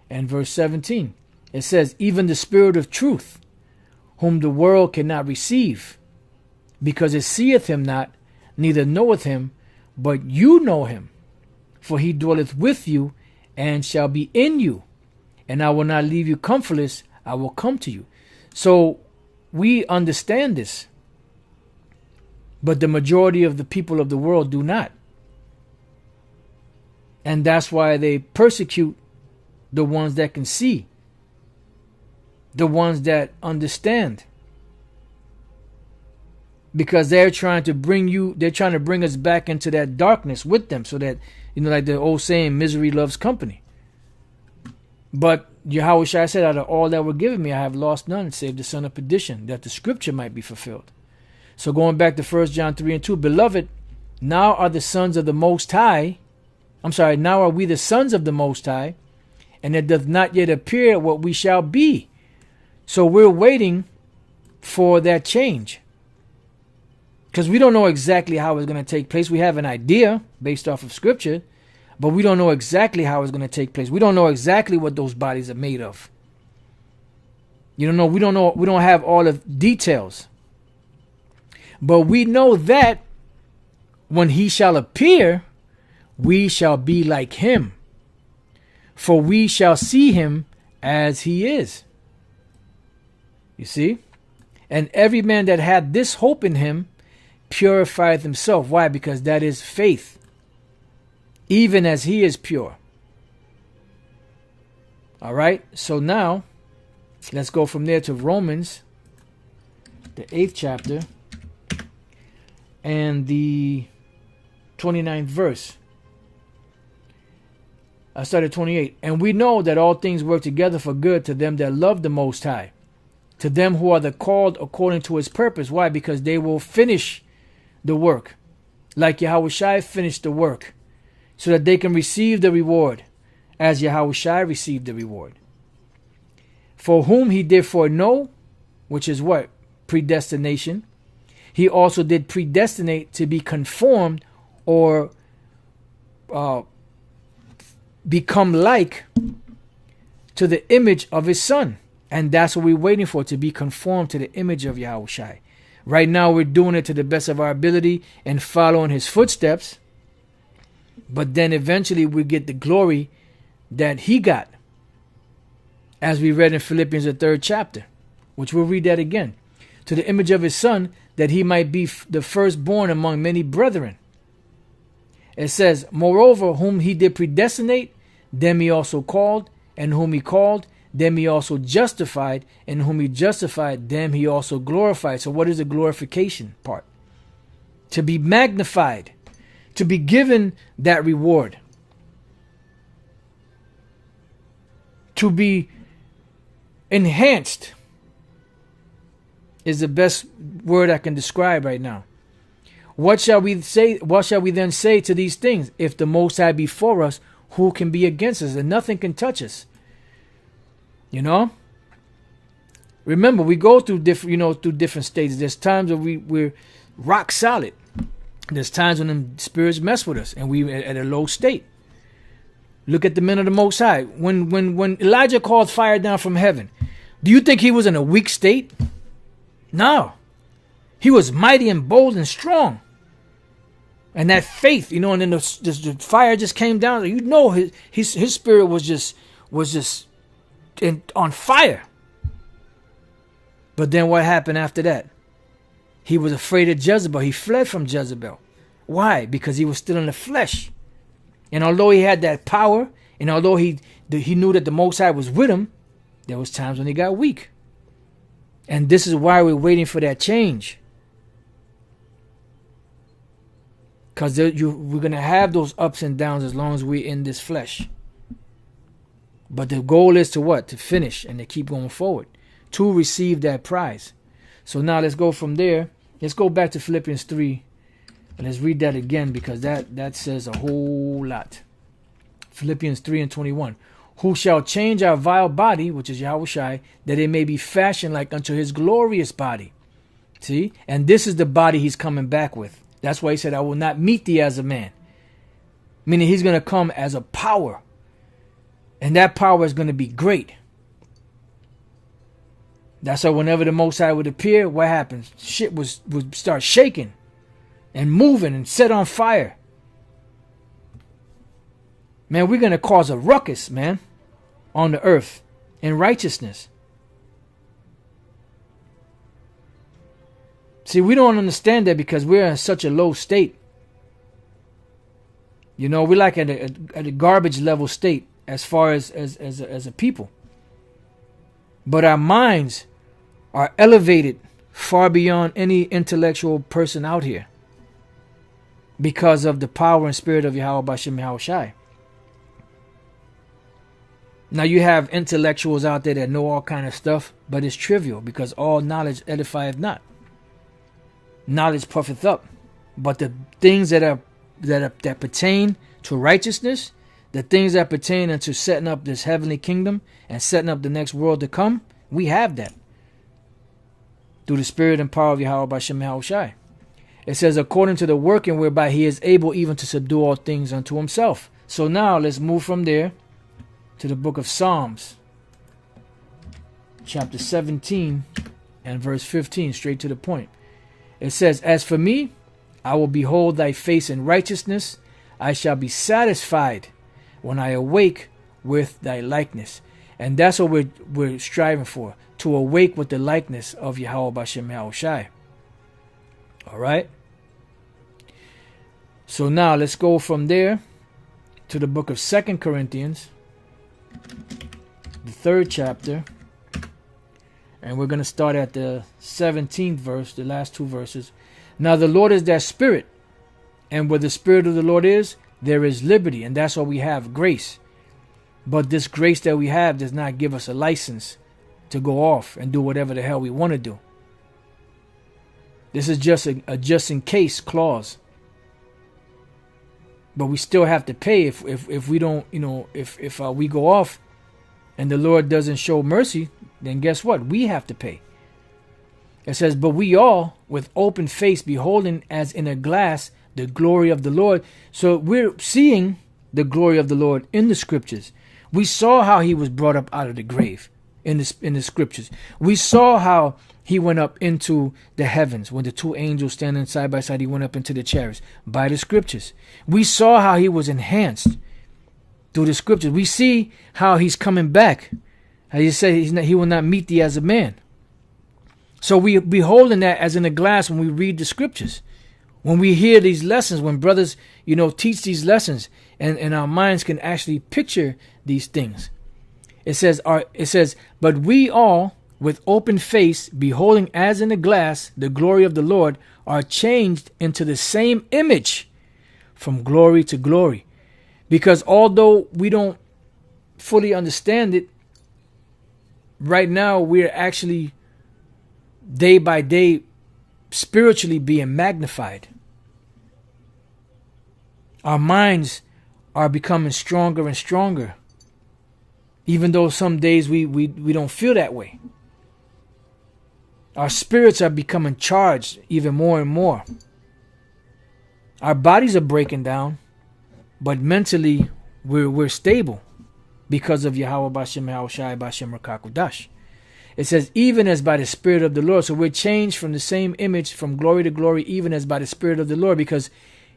and verse 17. It says, even the Spirit of truth, whom the world cannot receive, because it seeth him not, neither knoweth him, but you know him, for he dwelleth with you and shall be in you. And I will not leave you comfortless, I will come to you. So we understand this, but the majority of the people of the world do not. And that's why they persecute the ones that can see, the ones that understand. Because they're trying to bring us back into that darkness with them, so that, like the old saying, misery loves company. But Yahweh Shai said, out of all that were given me, I have lost none, save the son of perdition, that the scripture might be fulfilled. So going back to 1 John 3 and 2, beloved, now are the sons of the Most High. Now are we the sons of the Most High, and it doth not yet appear what we shall be. So we're waiting for that change, because we don't know exactly how it's going to take place. We have an idea based off of scripture, but we don't know exactly how it's going to take place. We don't know exactly what those bodies are made of. We don't have all the details. But we know that when he shall appear, we shall be like him, for we shall see him as he is. You see? And every man that had this hope in him purifieth himself. Why? Because that is faith, even as he is pure. All right. So now let's go from there to Romans, the 8th chapter and the 29th verse. I started 28. And we know that all things work together for good to them that love the Most High, to them who are the called according to his purpose. Why? Because they will finish the work, like Yahushua finished the work, so that they can receive the reward, as Yahushua received the reward. For whom he did foreknow, which is what? Predestination. He also did predestinate to be conformed or become like to the image of his son. And that's what we're waiting for, to be conformed to the image of Yahushua. Right now we're doing it to the best of our ability and following his footsteps. But then eventually we get the glory that he got, as we read in Philippians, the 3rd chapter, which we'll read that again. To the image of his son, that he might be the firstborn among many brethren. It says, moreover, whom he did predestinate, them he also called, and whom he called, them he also justified, and whom he justified, them he also glorified. So what is the glorification part? To be magnified, to be given that reward, to be enhanced is the best word I can describe right now. What shall we say? What shall we then say to these things? If the Most High be for us, who can be against us? And nothing can touch us. You know. Remember, we go through different stages. There's times when we're rock solid. There's times when the spirits mess with us, and we at a low state. Look at the men of the Most High. When Elijah called fire down from heaven, do you think he was in a weak state? No. He was mighty and bold and strong. And that faith, and then the fire just came down. His spirit was just on fire. But then what happened after that? He was afraid of Jezebel. He fled from Jezebel. Why? Because he was still in the flesh. And although he had that power, and although he knew that the Most High was with him, there was times when he got weak. And this is why we're waiting for that change. Because we're going to have those ups and downs as long as we're in this flesh. But the goal is to what? To finish and to keep going forward. To receive that prize. So now let's go from there. Let's go back to Philippians 3. And let's read that again, because that says a whole lot. Philippians 3 and 21. Who shall change our vile body, which is Yahushua, that it may be fashioned like unto his glorious body. See? And this is the body he's coming back with. That's why he said, I will not meet thee as a man. Meaning he's going to come as a power. And that power is going to be great. That's why whenever the Most High would appear, what happens? Shit would start shaking and moving and set on fire. Man, we're going to cause a ruckus, man, on the earth in righteousness. See, we don't understand that because we're in such a low state. We're like at a garbage level state as far as a people. But our minds are elevated far beyond any intellectual person out here because of the power and spirit of Yahweh Bashem Yahushai. Now you have intellectuals out there that know all kind of stuff, but it's trivial because all knowledge edifieth not. Knowledge puffeth up, but the things that pertain to righteousness, the things that pertain unto setting up this heavenly kingdom and setting up the next world to come, we have that through the spirit and power of Yahweh Bashem Yahushai. It says, according to the working whereby he is able even to subdue all things unto himself. So now let's move from there to the book of Psalms, chapter 17 and verse 15, straight to the point. It says, as for me, I will behold thy face in righteousness. I shall be satisfied when I awake with thy likeness. And that's what we're striving for, to awake with the likeness of Yahweh Bashem Yahushai. All right. So now let's go from there to the book of 2 Corinthians, the 3rd chapter. And we're going to start at the 17th verse, the last 2 verses. Now the Lord is that Spirit, and where the Spirit of the Lord is, there is liberty. And that's why we have grace. But this grace that we have does not give us a license to go off and do whatever the hell we want to do. This is just a just in case clause. But we still have to pay if we don't, if we go off and the Lord doesn't show mercy, then guess what? We have to pay. It says, but we all with open face beholding as in a glass the glory of the Lord. So we're seeing the glory of the Lord in the scriptures. We saw how he was brought up out of the grave in the scriptures. We saw how he went up into the heavens when the 2 angels standing side by side. He went up into the chariots by the scriptures. We saw how he was enhanced through the scriptures. We see how he's coming back. How he said he will not meet thee as a man. So we beholding that as in a glass when we read the scriptures. When we hear these lessons, when brothers, teach these lessons, and our minds can actually picture these things. It says, but we all, with open face, beholding as in a glass the glory of the Lord, are changed into the same image from glory to glory. Because although we don't fully understand it, right now we're actually day by day spiritually being magnified. Our minds are becoming stronger and stronger, even though some days we don't feel that way. Our spirits are becoming charged even more and more. Our bodies are breaking down, but mentally we're stable because of Yahweh Bashem Yahushai Bashem Rakakudash. It says, even as by the Spirit of the Lord. So we're changed from the same image from glory to glory, even as by the Spirit of the Lord, because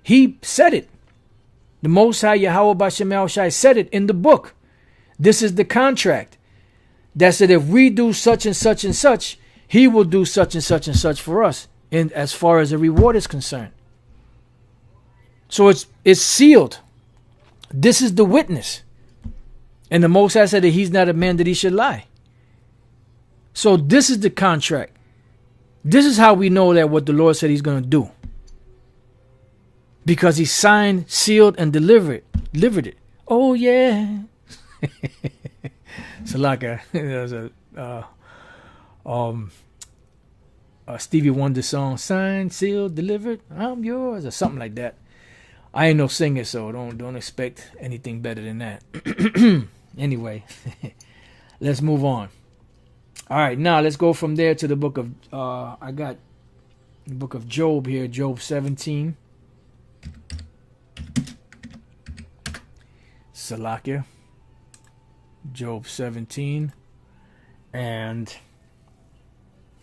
he said it. The Most High Yahweh Bashem Yahushai said it in the book. This is the contract that said if we do such and such and such, he will do such and such and such for us, in as far as the reward is concerned. So it's sealed. This is the witness. And the Most High said that he's not a man that he should lie. So this is the contract. This is how we know that what the Lord said he's going to do. Because he signed, sealed, and delivered it. Oh, yeah. So like there's a Stevie Wonder song, signed, sealed, delivered, I'm yours, or something like that. I ain't no singer, so don't expect anything better than that. Anyway, let's move on. All right, now let's go from there to the book of I got the book of Job here, Job 17. Salakia. Job 17 and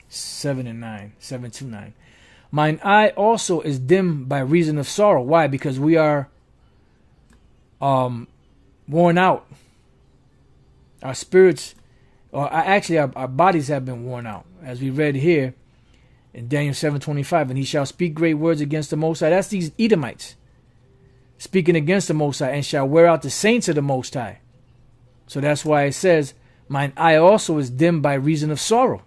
7 and 9. 7 to 9. Mine eye also is dim by reason of sorrow. Why? Because we are worn out. Our spirits, or actually our bodies have been worn out. As we read here in Daniel 7:25, and he shall speak great words against the Most High. That's these Edomites speaking against the Most High, and shall wear out the saints of the Most High. So that's why it says, mine eye also is dim by reason of sorrow.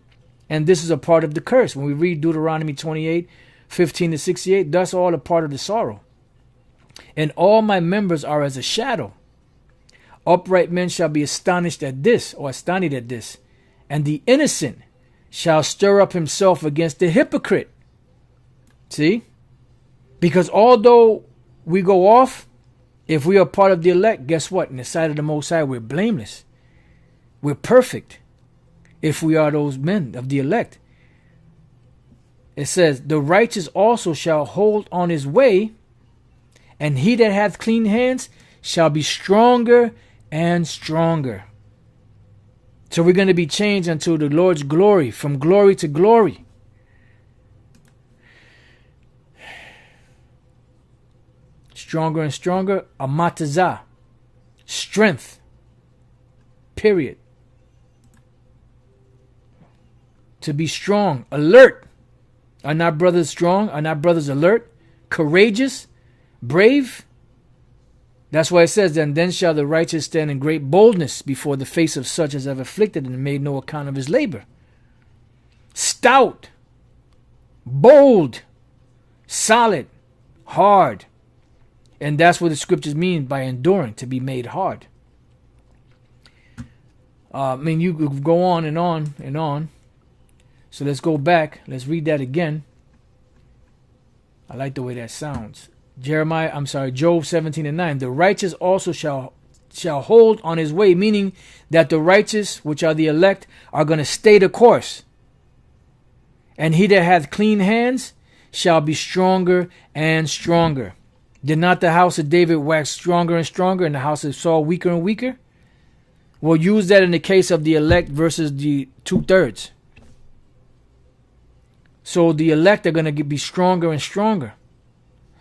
And this is a part of the curse. When we read Deuteronomy 28:15-68, that's all a part of the sorrow. And all my members are as a shadow. Upright men shall be astonished at this, or astonished at this. And the innocent shall stir up himself against the hypocrite. See? Because although we go off, if we are part of the elect, guess what? In the sight of the Most High, we're blameless. We're perfect. If we are those men of the elect. It says, the righteous also shall hold on his way, and he that hath clean hands shall be stronger and stronger. So we're going to be changed unto the Lord's glory, from glory to glory. Stronger and stronger, amatazah, strength, period. to be strong, alert. Are not brothers strong? Are not brothers alert, courageous, brave? That's why it says, then shall the righteous stand in great boldness before the face of such as have afflicted and made no account of his labor. Stout, bold, solid, hard. And that's what the scriptures mean by enduring, to be made hard. You could go on and on and on. So let's go back. Let's read that again. I like the way that sounds. Job 17:9. The righteous also shall hold on his way, meaning that the righteous, which are the elect, are going to stay the course. And he that hath clean hands shall be stronger and stronger. Did not the house of David wax stronger and stronger, and the house of Saul weaker and weaker? We'll use that in the case of the elect versus the 2/3. So the elect are going to be stronger and stronger,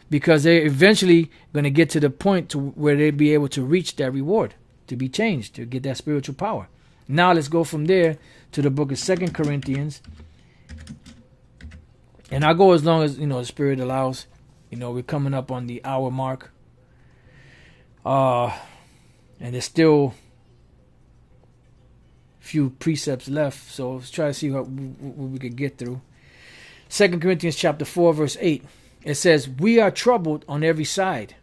because they're eventually going to get to the point to where they'll be able to reach that reward, to be changed, to get that spiritual power. Now let's go from there to the book of 2 Corinthians. And I'll go as long as, the Spirit allows. We're coming up on the hour mark. And there's still a few precepts left. So let's try to see what we could get through. 2 Corinthians chapter 4, verse 8. It says, we are troubled on every side.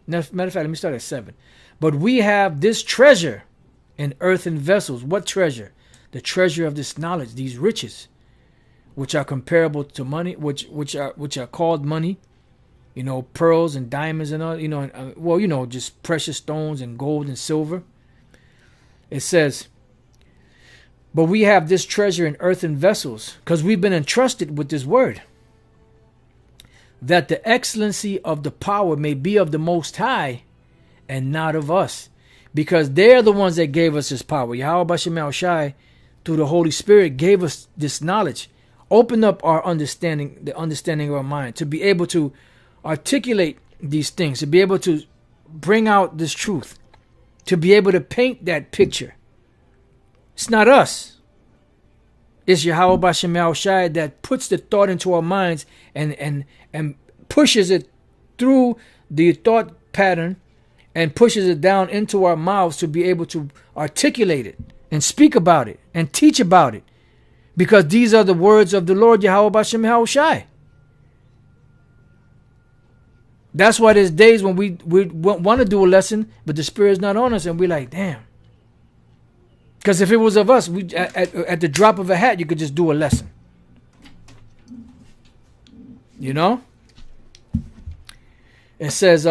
Matter of fact, let me start at 7. But we have this treasure in earthen vessels. What treasure? The treasure of this knowledge, these riches, which are comparable to money, which are called money. Pearls and diamonds and all, just precious stones and gold and silver. It says, but we have this treasure in earthen vessels, because we've been entrusted with this word, that the excellency of the power may be of the Most High and not of us, because they're the ones that gave us this power. Yahweh B'Shem Shai, through the Holy Spirit, gave us this knowledge, opened up our understanding, the understanding of our mind, to be able to articulate these things, to be able to bring out this truth, to be able to paint that picture. It's not us. It's Yahweh B'Shem Shai that puts the thought into our minds and pushes it through the thought pattern and pushes it down into our mouths to be able to articulate it and speak about it and teach about it. Because these are the words of the Lord Yahweh B'Shem Shai. That's why there's days when we want to do a lesson, but the Spirit's not on us, and we're like, damn. Because if it was of us, we at the drop of a hat, you could just do a lesson. It says,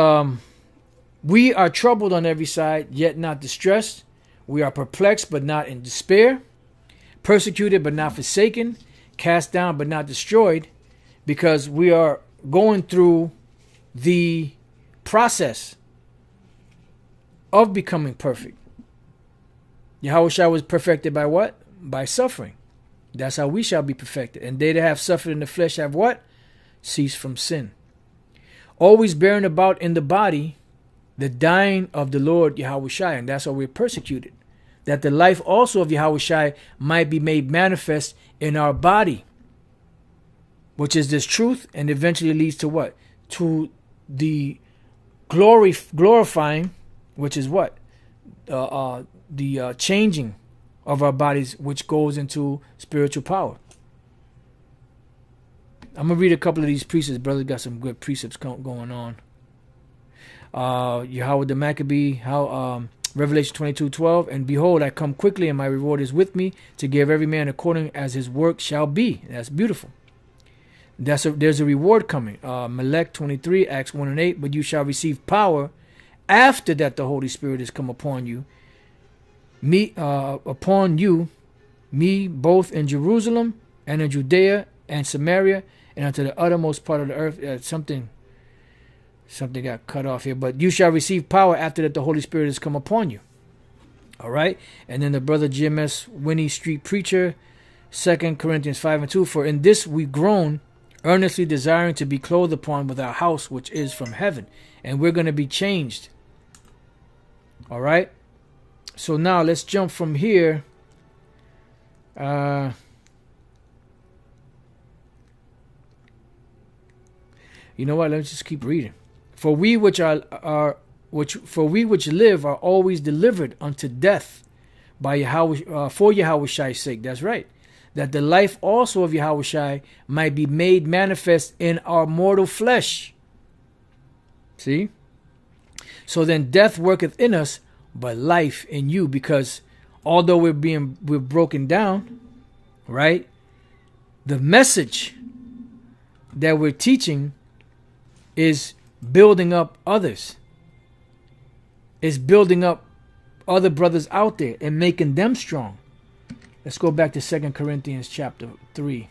we are troubled on every side, yet not distressed. We are perplexed, but not in despair. Persecuted, but not forsaken. Cast down, but not destroyed. Because we are going through the process of becoming perfect. Yahweh Shai was perfected by what? By suffering. That's how we shall be perfected. And they that have suffered in the flesh have what? Ceased from sin. Always bearing about in the body the dying of the Lord Yahweh Shai. And that's why we're persecuted. That the life also of Yahweh Shai might be made manifest in our body. Which is this truth, and eventually leads to what? To the glorifying, which is what? The changing of our bodies, which goes into spiritual power. I'm going to read a couple of these precepts. Brother got some good precepts going on. Yahweh the Maccabee, Revelation 22:12. And behold, I come quickly, and my reward is with me, to give every man according as his work shall be. That's beautiful. There's a reward coming. Melech 23, Acts 1 and 8. But you shall receive power after that the Holy Spirit has come upon you. Me both in Jerusalem and in Judea and Samaria and unto the uttermost part of the earth. Something got cut off here. But you shall receive power after that the Holy Spirit has come upon you. All right. And then the brother GMS Winnie Street Preacher, 2 Corinthians 5 and 2. For in this we groan, earnestly desiring to be clothed upon with our house which is from heaven. And we're going to be changed. All right. So now let's jump from here. You know what? Let's just keep reading. For we which live are always delivered unto death by Yahweh, for Yahweh's sake. That's right. That the life also of Yahweh might be made manifest in our mortal flesh. See? So then death worketh in us, but life in you. Because although we're broken down, right? The message that we're teaching is building up others. Is building up other brothers out there and making them strong. Let's go back to 2 Corinthians chapter 3.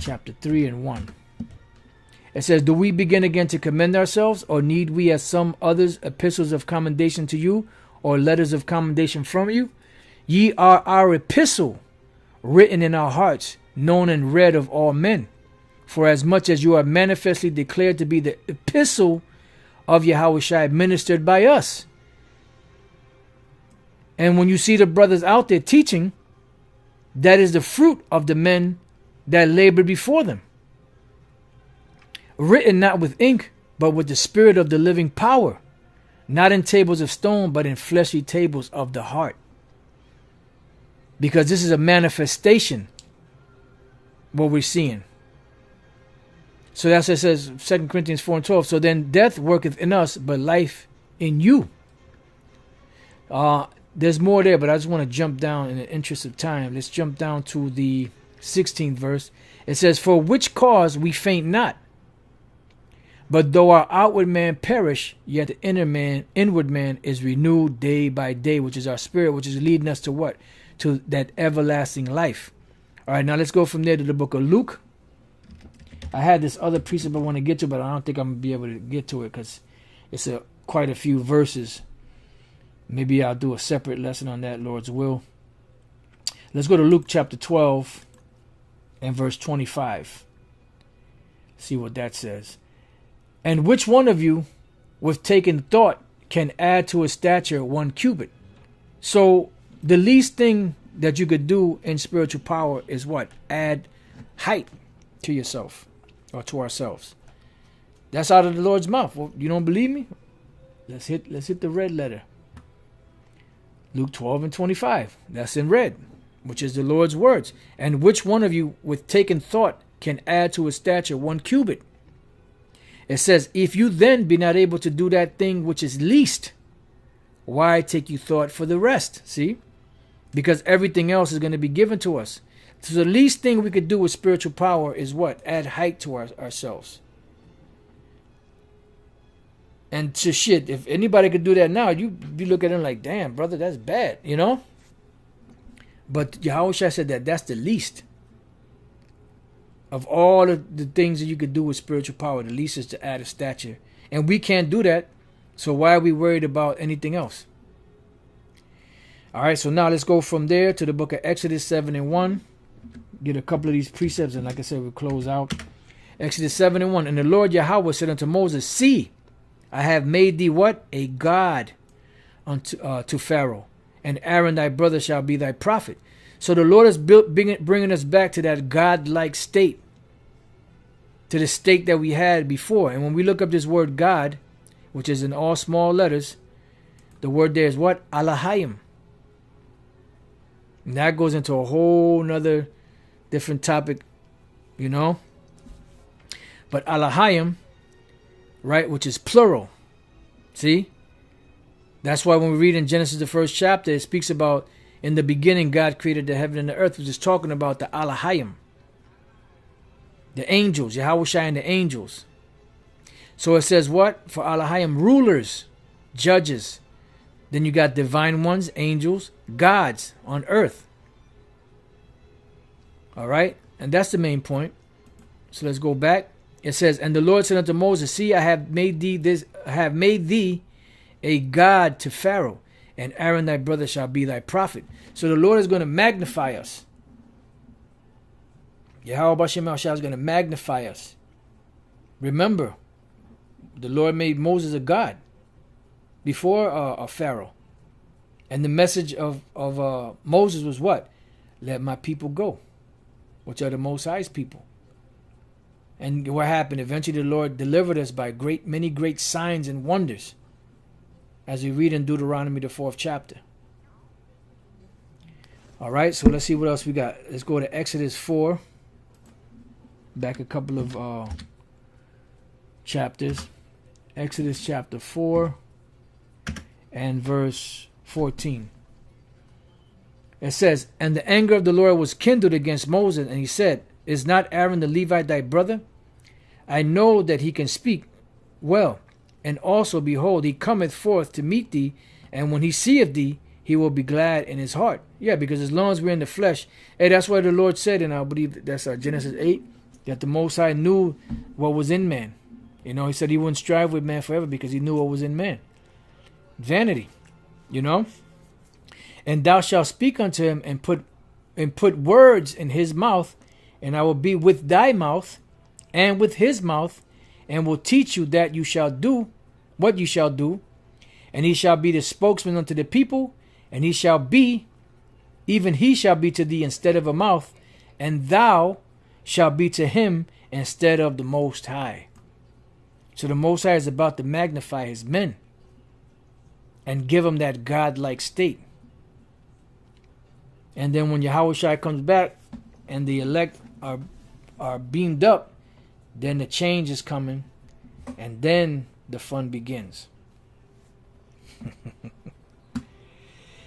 Chapter 3 and 1. It says, do we begin again to commend ourselves, or need we as some others epistles of commendation to you, or letters of commendation from you? Ye are our epistle, written in our hearts, known and read of all men. For as much as you are manifestly declared to be the epistle of Yahweh ministered by us. And when you see the brothers out there teaching, that is the fruit of the men that labored before them. Written not with ink, but with the spirit of the living power, not in tables of stone, but in fleshy tables of the heart. Because this is a manifestation, what we're seeing. So that's what it says, 2 Corinthians 4 and 12. So then death worketh in us, but life in you. There's more there, but I just want to jump down in the interest of time. Let's jump down to the 16th verse. It says, for which cause we faint not. But though our outward man perish, yet the inward man is renewed day by day, which is our spirit, which is leading us to what? To that everlasting life. All right, now let's go from there to the book of Luke. I had this other precept I want to get to, but I don't think I'm going to be able to get to it because it's quite a few verses. Maybe I'll do a separate lesson on that, Lord's will. Let's go to Luke chapter 12 and verse 25. See what that says. And which one of you, with taking thought, can add to his stature 1 cubit? So the least thing that you could do in spiritual power is what? Add height to yourself or to ourselves. That's out of the Lord's mouth. Well, you don't believe me? Let's hit the red letter. Luke 12 and 25. That's in red, which is the Lord's words. And which one of you, with taking thought, can add to his stature 1 cubit? It says, if you then be not able to do that thing which is least, why take you thought for the rest? See? Because everything else is going to be given to us. So the least thing we could do with spiritual power is what? Add height to ourselves. And to shit, if anybody could do that now, you'd be looking at them like, damn, brother, that's bad, you know? But Yahweh said that's the least. Of all of the things that you could do with spiritual power, the least is to add a stature. And we can't do that, so why are we worried about anything else? All right, so now let's go from there to the book of Exodus 7 and 1. Get a couple of these precepts, and like I said, we'll close out. Exodus 7 and 1. And the Lord Yahweh said unto Moses, see, I have made thee what? A God to Pharaoh, and Aaron thy brother shall be thy prophet. So the Lord is bringing us back to that God-like state, to the state that we had before. And when we look up this word God, which is in all small letters, the word there is what? Alahayim. And that goes into a whole nother different topic, you know. But Alahayim, right, which is plural. See? That's why when we read in Genesis, the first chapter, it speaks about in the beginning God created the heaven and the earth, which is talking about the Alahayim. The angels, Yahweh and the angels. So it says what? For Alahayim, rulers, judges. Then you got divine ones, angels, gods on earth. All right? And that's the main point. So let's go back. It says, and the Lord said unto Moses, see, I have made thee a God to Pharaoh, and Aaron thy brother shall be thy prophet. So the Lord is going to magnify us. Yahweh Bashem is going to magnify us. Remember, the Lord made Moses a God before a Pharaoh. And the message of Moses was what? Let my people go. which are the Most High's people. And what happened? Eventually the Lord delivered us by many great signs and wonders, as we read in Deuteronomy, the 4th chapter. All right, so let's see what else we got. Let's go to Exodus 4. Back a couple of chapters. Exodus chapter 4 and verse 14. It says, "And the anger of the Lord was kindled against Moses, and he said, Is not Aaron the Levite thy brother? I know that he can speak well. And also, behold, he cometh forth to meet thee, and when he seeth thee, he will be glad in his heart." Yeah, because as long as we're in the flesh, hey, that's why the Lord said, and I believe that's Genesis 8, that the Most High knew what was in man. You know, he said he wouldn't strive with man forever because he knew what was in man. Vanity, you know. "And thou shalt speak unto him and put words in his mouth, and I will be with thy mouth and with his mouth, and will teach you that you shall do what you shall do. And he shall be the spokesman unto the people, and he shall be to thee instead of a mouth, and thou shalt be to him instead of the Most High." So the Most High is about to magnify his men and give them that God-like state. And then when Yahushua comes back and the elect are beamed up, then the change is coming, and then the fun begins.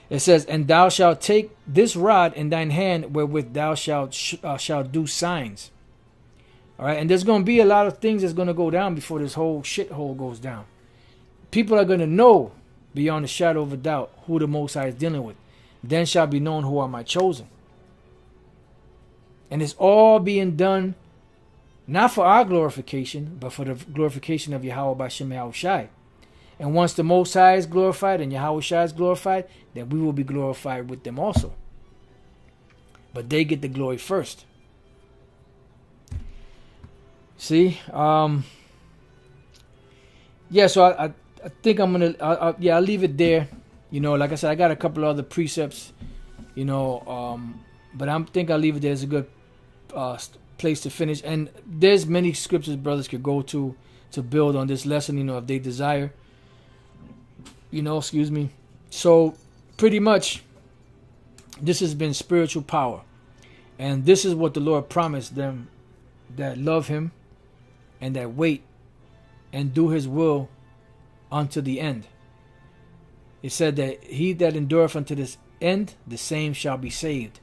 It says, "And thou shalt take this rod in thine hand, wherewith thou shalt do signs." All right, and there's going to be a lot of things that's going to go down before this whole shithole goes down. People are going to know beyond a shadow of a doubt who the Most High is dealing with. "Then shall be known who are my chosen." And it's all being done not for our glorification, but for the glorification of Yahweh B'Shem Yahushai. And once the Most High is glorified and Yahushua is glorified, then we will be glorified with them also. But they get the glory first. See? Yeah, so I think I'm going to, I'll leave it there. You know, like I said, I got a couple of other precepts, you know, but I think I'll leave it there. It's a good place to finish. And there's many scriptures brothers could go to build on this lesson, you know, if they desire. You know, excuse me. So, pretty much, this has been spiritual power. And this is what the Lord promised them that love him and that wait and do his will unto the end. It said that he that endureth unto this end, the same shall be saved.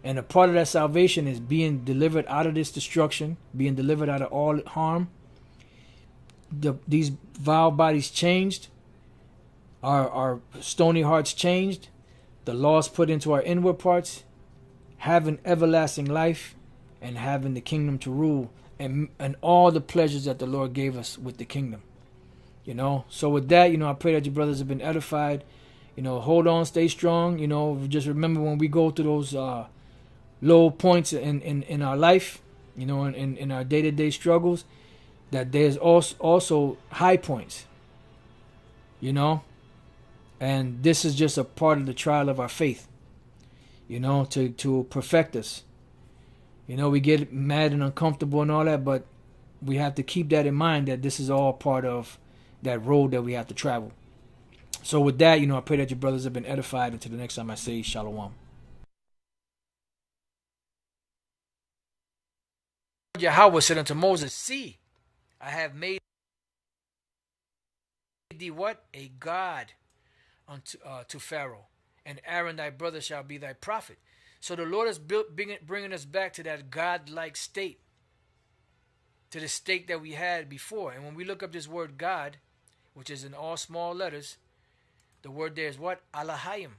And a part of that salvation is being delivered out of this destruction, being delivered out of all harm. These vile bodies changed, our stony hearts changed, the laws put into our inward parts, having everlasting life, and having the kingdom to rule, and all the pleasures that the Lord gave us with the kingdom. You know, so with that, you know, I pray that your brothers have been edified. You know, hold on, stay strong. You know, just remember when we go through those low points in our life, you know, in our day-to-day struggles, that there's also high points, you know. And this is just a part of the trial of our faith, you know, to perfect us. You know, we get mad and uncomfortable and all that, but we have to keep that in mind, that this is all part of that road that we have to travel. So with that, you know, I pray that your brothers have been edified. Until the next time I say Shalom. Yahweh said unto Moses, "See, I have made thee what? A God to Pharaoh, and Aaron thy brother shall be thy prophet." So the Lord is bringing us back to that God-like state, to the state that we had before. And when we look up this word God, which is in all small letters, the word there is what? Alahayim.